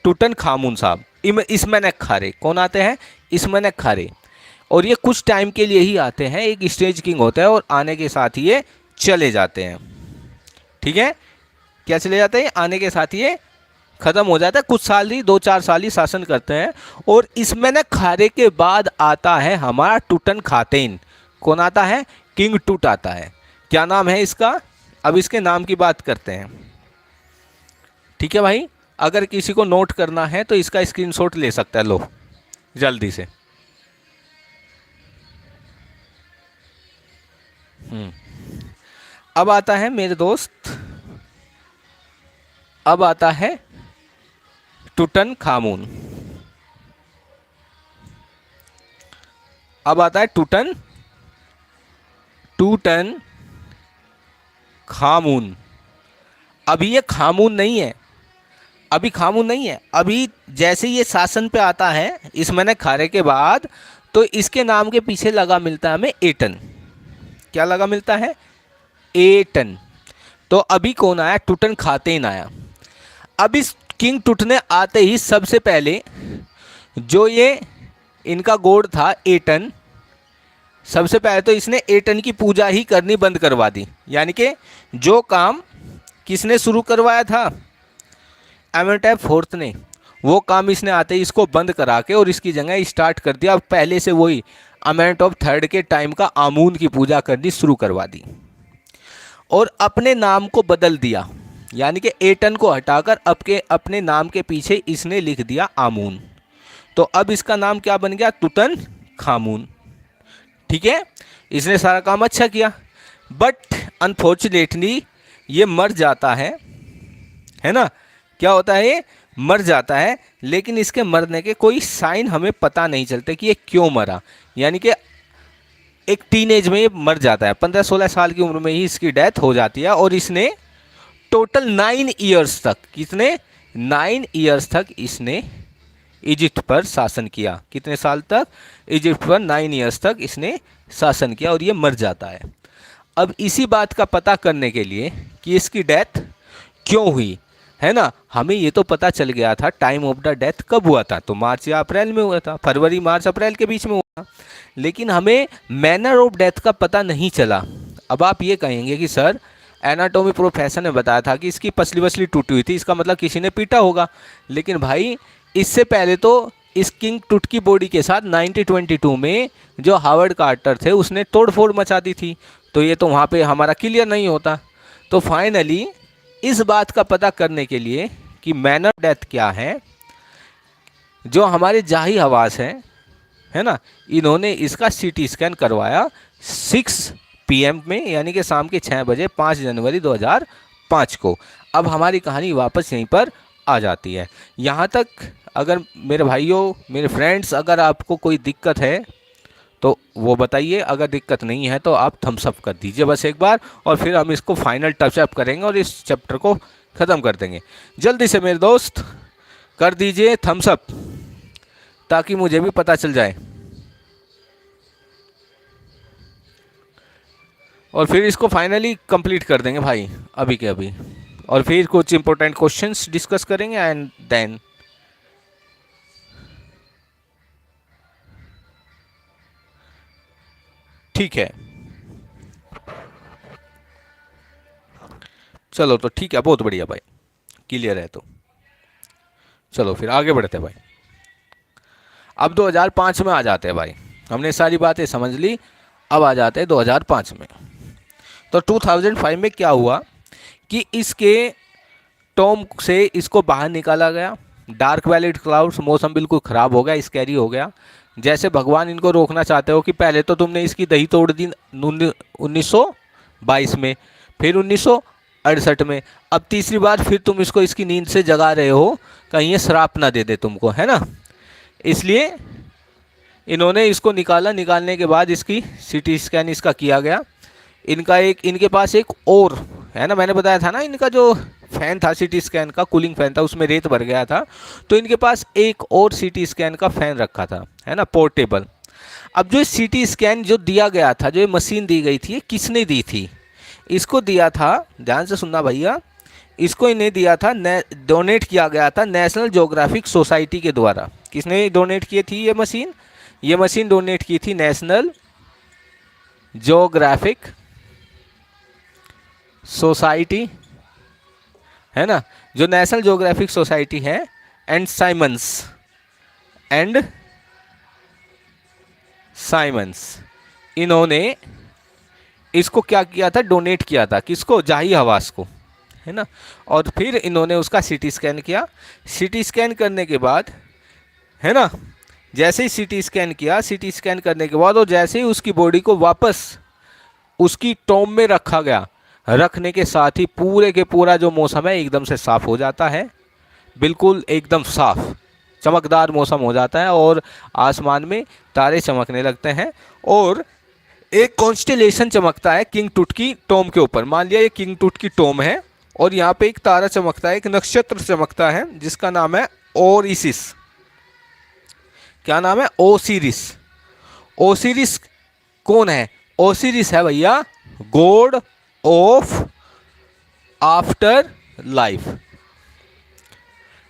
टूटन खामून साहब, इसमेनेक खारे। कौन आते हैं? इसमेनेक खारे। और ये कुछ टाइम के लिए ही आते हैं, एक स्टेज किंग होता है और आने के साथ ही ये चले जाते हैं। ठीक है। क्या चले जाते हैं? आने के साथ ये खत्म हो जाता है। कुछ साल ही, 2-4 साल ही शासन करते हैं। और इसमेनेक खारे के बाद आता है हमारा टूटन खातेन। कौन आता है? किंग टूट आता है। क्या नाम है इसका? अब इसके नाम की बात करते हैं। ठीक है भाई। अगर किसी को नोट करना है तो इसका स्क्रीनशॉट ले सकता है, लो जल्दी से। अब आता है मेरे दोस्त, अब आता है टूटन खामून। अब आता है टूटन खामून। अभी ये खामून नहीं है, अभी खामून नहीं है। अभी जैसे ये शासन पे आता है इसमेनेक खारे के बाद, तो इसके नाम के पीछे लगा मिलता है हमें एटन। क्या लगा मिलता है? एटन। तो अभी कौन आया? टूटन खातेन आया। अब इस किंग टूट ने आते ही सबसे पहले जो ये इनका गॉड था एटन, सबसे पहले तो इसने एटन की पूजा ही करनी बंद करवा दी। यानी कि जो काम किसने शुरू करवाया था? एमेनटेप फोर्थ ने, वो काम इसने आते ही इसको बंद करा के और इसकी जगह स्टार्ट कर दिया पहले से वही अमेंट ऑफ थर्ड के टाइम का आमून की पूजा करनी शुरू करवा दी और अपने नाम को बदल दिया, यानी कि एटन को हटाकर अपने नाम के पीछे इसने लिख दिया आमून। तो अब इसका नाम क्या बन गया? तुतन खामून। ठीक है, इसने सारा काम अच्छा किया, बट अनफॉर्चुनेटली ये मर जाता है ना। क्या होता है? ये मर जाता है, लेकिन इसके मरने के कोई साइन हमें पता नहीं चलते कि ये क्यों मरा। यानी कि एक टीनेज में ये मर जाता है, 15-16 साल की उम्र में ही इसकी डेथ हो जाती है। और इसने टोटल 9 ईयर्स तक, कितने? 9 ईयर्स तक इसने इजिप्ट पर शासन किया। कितने साल तक? इजिप्ट पर 9 ईयर्स तक इसने शासन किया और ये मर जाता है। अब इसी बात का पता करने के लिए कि इसकी डेथ क्यों हुई, है ना, हमें ये तो पता चल गया था टाइम ऑफ द डेथ कब हुआ था, तो मार्च या अप्रैल में हुआ था, फरवरी मार्च अप्रैल के बीच में हुआ था, लेकिन हमें मैनर ऑफ डेथ का पता नहीं चला। अब आप ये कहेंगे कि सर एनाटॉमी प्रोफेसर ने बताया था कि इसकी पसली वसली टूटी हुई थी, इसका मतलब किसी ने पीटा होगा। लेकिन भाई इससे पहले तो इस किंग टुट की बॉडी के साथ 1922 में जो हावर्ड कार्टर थे उसने तोड़फोड़ मचा दी थी, तो ये तो वहाँ पे हमारा क्लियर नहीं होता। तो फाइनली इस बात का पता करने के लिए कि मैनर ऑफ डेथ क्या है, जो हमारे जाही हवास हैं, है ना, इन्होंने इसका सीटी स्कैन करवाया 6 PM में, यानी कि शाम के 6 बजे 5 जनवरी 2005 को। अब हमारी कहानी वापस यहीं पर आ जाती है। यहाँ तक अगर मेरे भाइयों, मेरे फ्रेंड्स, अगर आपको कोई दिक्कत है तो वो बताइए, अगर दिक्कत नहीं है तो आप थम्स अप कर दीजिए बस एक बार, और फिर हम इसको फाइनल टच अप करेंगे और इस चैप्टर को ख़त्म कर देंगे। जल्दी से मेरे दोस्त कर दीजिए थम्स अप, ताकि मुझे भी पता चल जाए, और फिर इसको फाइनली कंप्लीट कर देंगे भाई अभी के अभी, और फिर कुछ इंपॉर्टेंट क्वेश्चंस डिस्कस करेंगे एंड देन ठीक है। चलो तो ठीक है, बहुत बढ़िया भाई, क्लियर है। तो चलो फिर आगे बढ़ते हैं भाई। अब 2005 में आ जाते हैं भाई, हमने सारी बातें समझ ली, अब आ जाते हैं 2005 में। तो 2005 में क्या हुआ कि इसके टॉम से इसको बाहर निकाला गया। डार्क वैलेट क्लाउड्स, मौसम बिल्कुल ख़राब हो गया, स्कैरी हो गया। जैसे भगवान इनको रोकना चाहते हो कि पहले तो तुमने इसकी दही तोड़ दी 1922 में, फिर 1968 में, अब तीसरी बार फिर तुम इसको इसकी नींद से जगा रहे हो, कहीं ये श्राप ना दे दे तुमको, है ना। इसलिए इन्होंने इसको निकाला। निकालने के बाद इसकी सीटी स्कैन इसका किया गया। इनके पास एक और है ना, मैंने बताया था ना, इनका जो फैन था सीटी स्कैन का, कूलिंग फैन था, उसमें रेत भर गया था, तो इनके पास एक और सीटी स्कैन का फैन रखा था, है ना, पोर्टेबल। अब जो सीटी स्कैन जो दिया गया था, जो ये मशीन दी गई थी, ये किसने दी थी? इसको दिया था, ध्यान से सुनना भैया, इसको इन्हें दिया था, डोनेट किया गया था नेशनल ज्योग्राफिक सोसाइटी के द्वारा। किसने डोनेट की थी ये मशीन? ये मशीन डोनेट की थी नेशनल ज्योग्राफिक सोसाइटी, है ना, जो नेशनल ज्योग्राफिक सोसाइटी है, एंड साइमंस, इन्होंने इसको क्या किया था? डोनेट किया था। किसको? जाही हवास को, है ना। और फिर इन्होंने उसका सीटी स्कैन किया। सीटी स्कैन करने के बाद, है ना, जैसे ही सीटी स्कैन किया, सीटी स्कैन करने के बाद, और जैसे ही उसकी बॉडी को वापस उसकी टॉम में रखा गया, रखने के साथ ही पूरे के पूरा जो मौसम है एकदम से साफ़ हो जाता है, बिल्कुल एकदम साफ चमकदार मौसम हो जाता है, और आसमान में तारे चमकने लगते हैं, और एक कॉन्स्टेलेशन चमकता है किंग टूट की टॉम के ऊपर। मान लिया ये किंग टूट की टॉम है, और यहाँ पे एक तारा चमकता है, एक नक्षत्र चमकता है, जिसका नाम है ओरिसिस। क्या नाम है? ओसिरिस। ओसिरिस कौन है? ओसिरिस है भैया गॉड ऑफ आफ्टर लाइफ,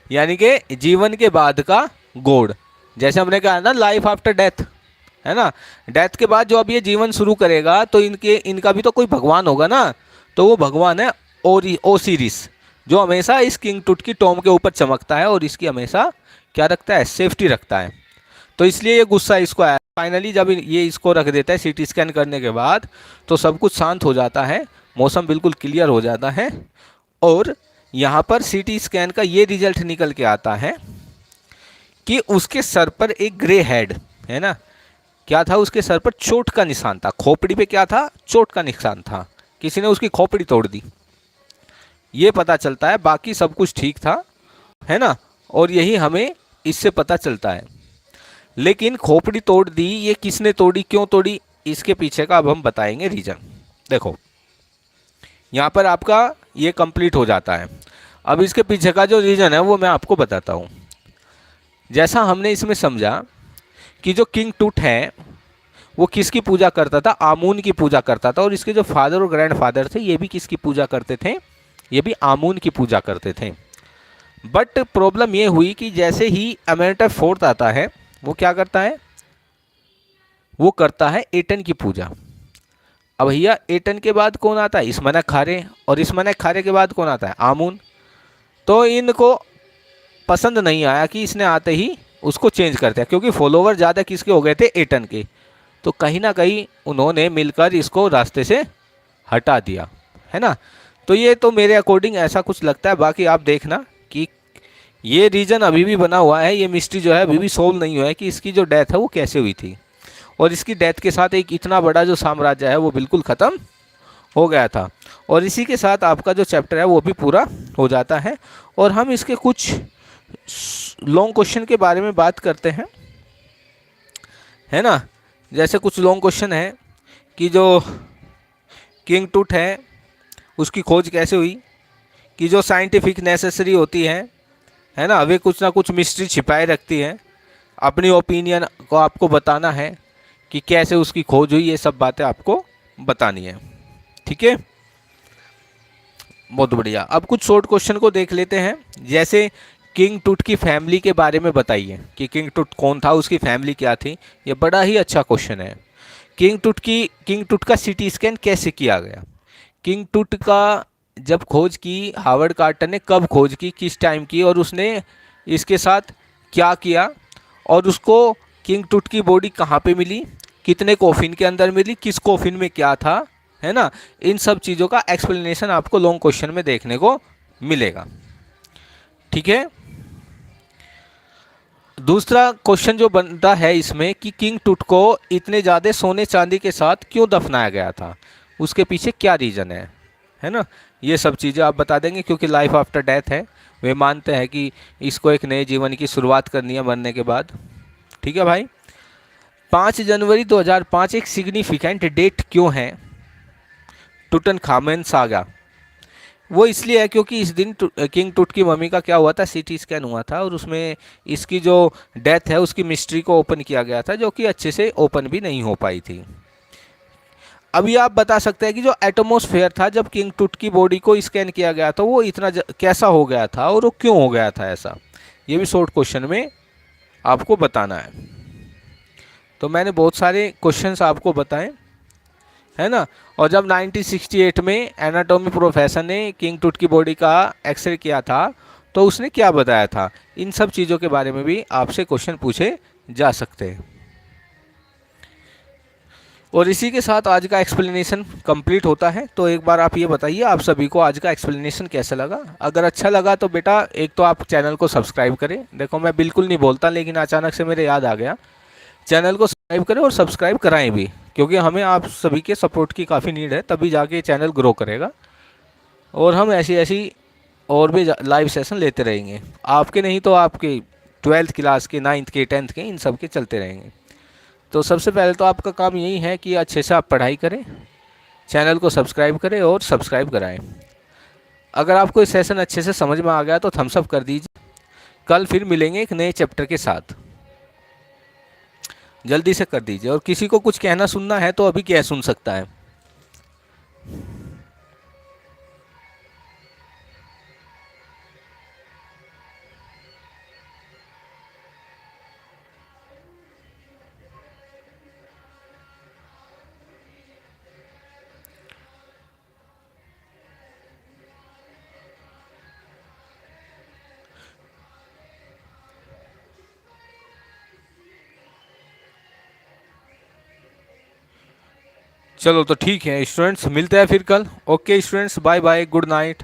यानी कि जीवन के बाद का गॉड। जैसे हमने कहा ना लाइफ आफ्टर डेथ, है ना, डेथ के बाद जो अब ये जीवन शुरू करेगा, तो इनका भी तो कोई भगवान होगा ना, तो वो भगवान है ओसिरिस, जो हमेशा इस किंग टूट की टॉम के ऊपर चमकता है और इसकी हमेशा क्या रखता है, सेफ्टी रखता है। तो इसलिए ये गुस्सा इसको आया। फाइनली जब ये इसको रख देता है सीटी स्कैन करने के बाद, तो सब कुछ शांत हो जाता है, मौसम बिल्कुल क्लियर हो जाता है, और यहाँ पर सीटी स्कैन का ये रिजल्ट निकल के आता है कि उसके सर पर एक ग्रे हेड है ना, क्या था उसके सर पर, चोट का निशान था, खोपड़ी पे क्या था, चोट का निशान था, किसी ने उसकी खोपड़ी तोड़ दी, ये पता चलता है। बाकी सब कुछ ठीक था, है ना, और यही हमें इससे पता चलता है। लेकिन खोपड़ी तोड़ दी, ये किसने तोड़ी, क्यों तोड़ी, इसके पीछे का अब हम बताएंगे रीजन। देखो यहाँ पर आपका ये कंप्लीट हो जाता है। अब इसके पीछे का जो रीजन है वो मैं आपको बताता हूँ। जैसा हमने इसमें समझा कि जो किंग टूट है वो किसकी पूजा करता था, आमून की पूजा करता था, और इसके जो फादर और ग्रैंडफादर थे ये भी किसकी पूजा करते थे, ये भी आमून की पूजा करते थे। बट प्रॉब्लम ये हुई कि जैसे ही अमेंटेप फोर्थ आता है, वो क्या करता है, वो करता है एटन की पूजा। अब भैया एटन के बाद कौन आता है, इसमनक खारे, और इसमनक खारे के बाद कौन आता है, आमून। तो इनको पसंद नहीं आया कि इसने आते ही उसको चेंज कर दिया, क्योंकि फॉलोवर ज़्यादा किसके हो गए थे, एटन के। तो कहीं ना कहीं उन्होंने मिलकर इसको रास्ते से हटा दिया, है ना। तो ये तो मेरे अकॉर्डिंग ऐसा कुछ लगता है। बाकी आप देखना कि ये रीजन अभी भी बना हुआ है, ये मिस्ट्री जो है अभी भी सोल्व नहीं हुआ है कि इसकी जो डेथ है वो कैसे हुई थी, और इसकी डेथ के साथ एक इतना बड़ा जो साम्राज्य है वो बिल्कुल ख़त्म हो गया था। और इसी के साथ आपका जो चैप्टर है वो भी पूरा हो जाता है, और हम इसके कुछ लॉन्ग क्वेश्चन के बारे में बात करते हैं, है ना। जैसे कुछ लॉन्ग क्वेश्चन है कि जो किंग टूट है उसकी खोज कैसे हुई, कि जो साइंटिफिक नेसेसरी होती है ना, वे कुछ ना कुछ मिस्ट्री छिपाए रखती है, अपनी ओपिनियन को आपको बताना है कि कैसे उसकी खोज हुई, ये सब बातें आपको बतानी है, ठीक है। बहुत बढ़िया। अब कुछ शॉर्ट क्वेश्चन को देख लेते हैं। जैसे किंग टूट की फैमिली के बारे में बताइए कि किंग टूट कौन था, उसकी फैमिली क्या थी। ये बड़ा ही अच्छा क्वेश्चन है। किंग टूट का सीटी स्कैन कैसे किया गया, किंग टूट का जब खोज की हावर्ड कार्टर ने, कब खोज की, किस टाइम की, और उसने इसके साथ क्या किया, और उसको किंग टूट की बॉडी कहाँ पे मिली, कितने कॉफिन के अंदर मिली, किस कॉफिन में क्या था, है ना। इन सब चीज़ों का एक्सप्लेनेशन आपको लॉन्ग क्वेश्चन में देखने को मिलेगा, ठीक है। दूसरा क्वेश्चन जो बनता है इसमें कि किंग टूट को इतने ज़्यादा सोने चांदी के साथ क्यों दफनाया गया था, उसके पीछे क्या रीज़न है ना। ये सब चीज़ें आप बता देंगे, क्योंकि लाइफ आफ्टर डेथ है, वे मानते हैं कि इसको एक नए जीवन की शुरुआत करनी है मरने के बाद, ठीक है भाई। 5 जनवरी 2005 एक सिग्निफिकेंट डेट क्यों है टूटनखामेन सागा। वो इसलिए है क्योंकि इस दिन किंग टूट की मम्मी का क्या हुआ था, सीटी स्कैन हुआ था, और उसमें इसकी जो डेथ है उसकी मिस्ट्री को ओपन किया गया था, जो कि अच्छे से ओपन भी नहीं हो पाई थी। अभी आप बता सकते हैं कि जो एटमॉस्फेयर था जब किंग टूट की बॉडी को स्कैन किया गया था वो इतना कैसा हो गया था, और वो क्यों हो गया था ऐसा, ये भी शॉर्ट क्वेश्चन में आपको बताना है। तो मैंने बहुत सारे क्वेश्चंस आपको बताएं, है ना। और जब 1968 में एनाटॉमी प्रोफेसर ने किंग टूट की बॉडी का एक्सरे किया था तो उसने क्या बताया था, इन सब चीज़ों के बारे में भी आपसे क्वेश्चन पूछे जा सकते हैं। और इसी के साथ आज का एक्सप्लेनेशन कंप्लीट होता है। तो एक बार आप ये बताइए आप सभी को आज का एक्सप्लेनेशन कैसा लगा। अगर अच्छा लगा तो बेटा एक तो आप चैनल को सब्सक्राइब करें। देखो मैं बिल्कुल नहीं बोलता, लेकिन अचानक से मेरे याद आ गया, चैनल को सब्सक्राइब करें और सब्सक्राइब कराएं भी, क्योंकि हमें आप सभी के सपोर्ट की काफ़ी नीड है, तभी जाके चैनल ग्रो करेगा। और हम ऐसी ऐसी और भी लाइव सेशन लेते रहेंगे, आपके नहीं तो आपके 12th क्लास के, 9th के, 10th के, इन सब के चलते रहेंगे। तो सबसे पहले तो आपका काम यही है कि अच्छे से आप पढ़ाई करें, चैनल को सब्सक्राइब करें और सब्सक्राइब कराएं। अगर आपको इस सेशन अच्छे से समझ में आ गया तो थम्स अप कर दीजिए। कल फिर मिलेंगे एक नए चैप्टर के साथ, जल्दी से कर दीजिए। और किसी को कुछ कहना सुनना है तो अभी क्या सुन सकता है। चलो तो ठीक है स्टूडेंट्स, मिलते हैं फिर कल। Okay students, bye bye, good night.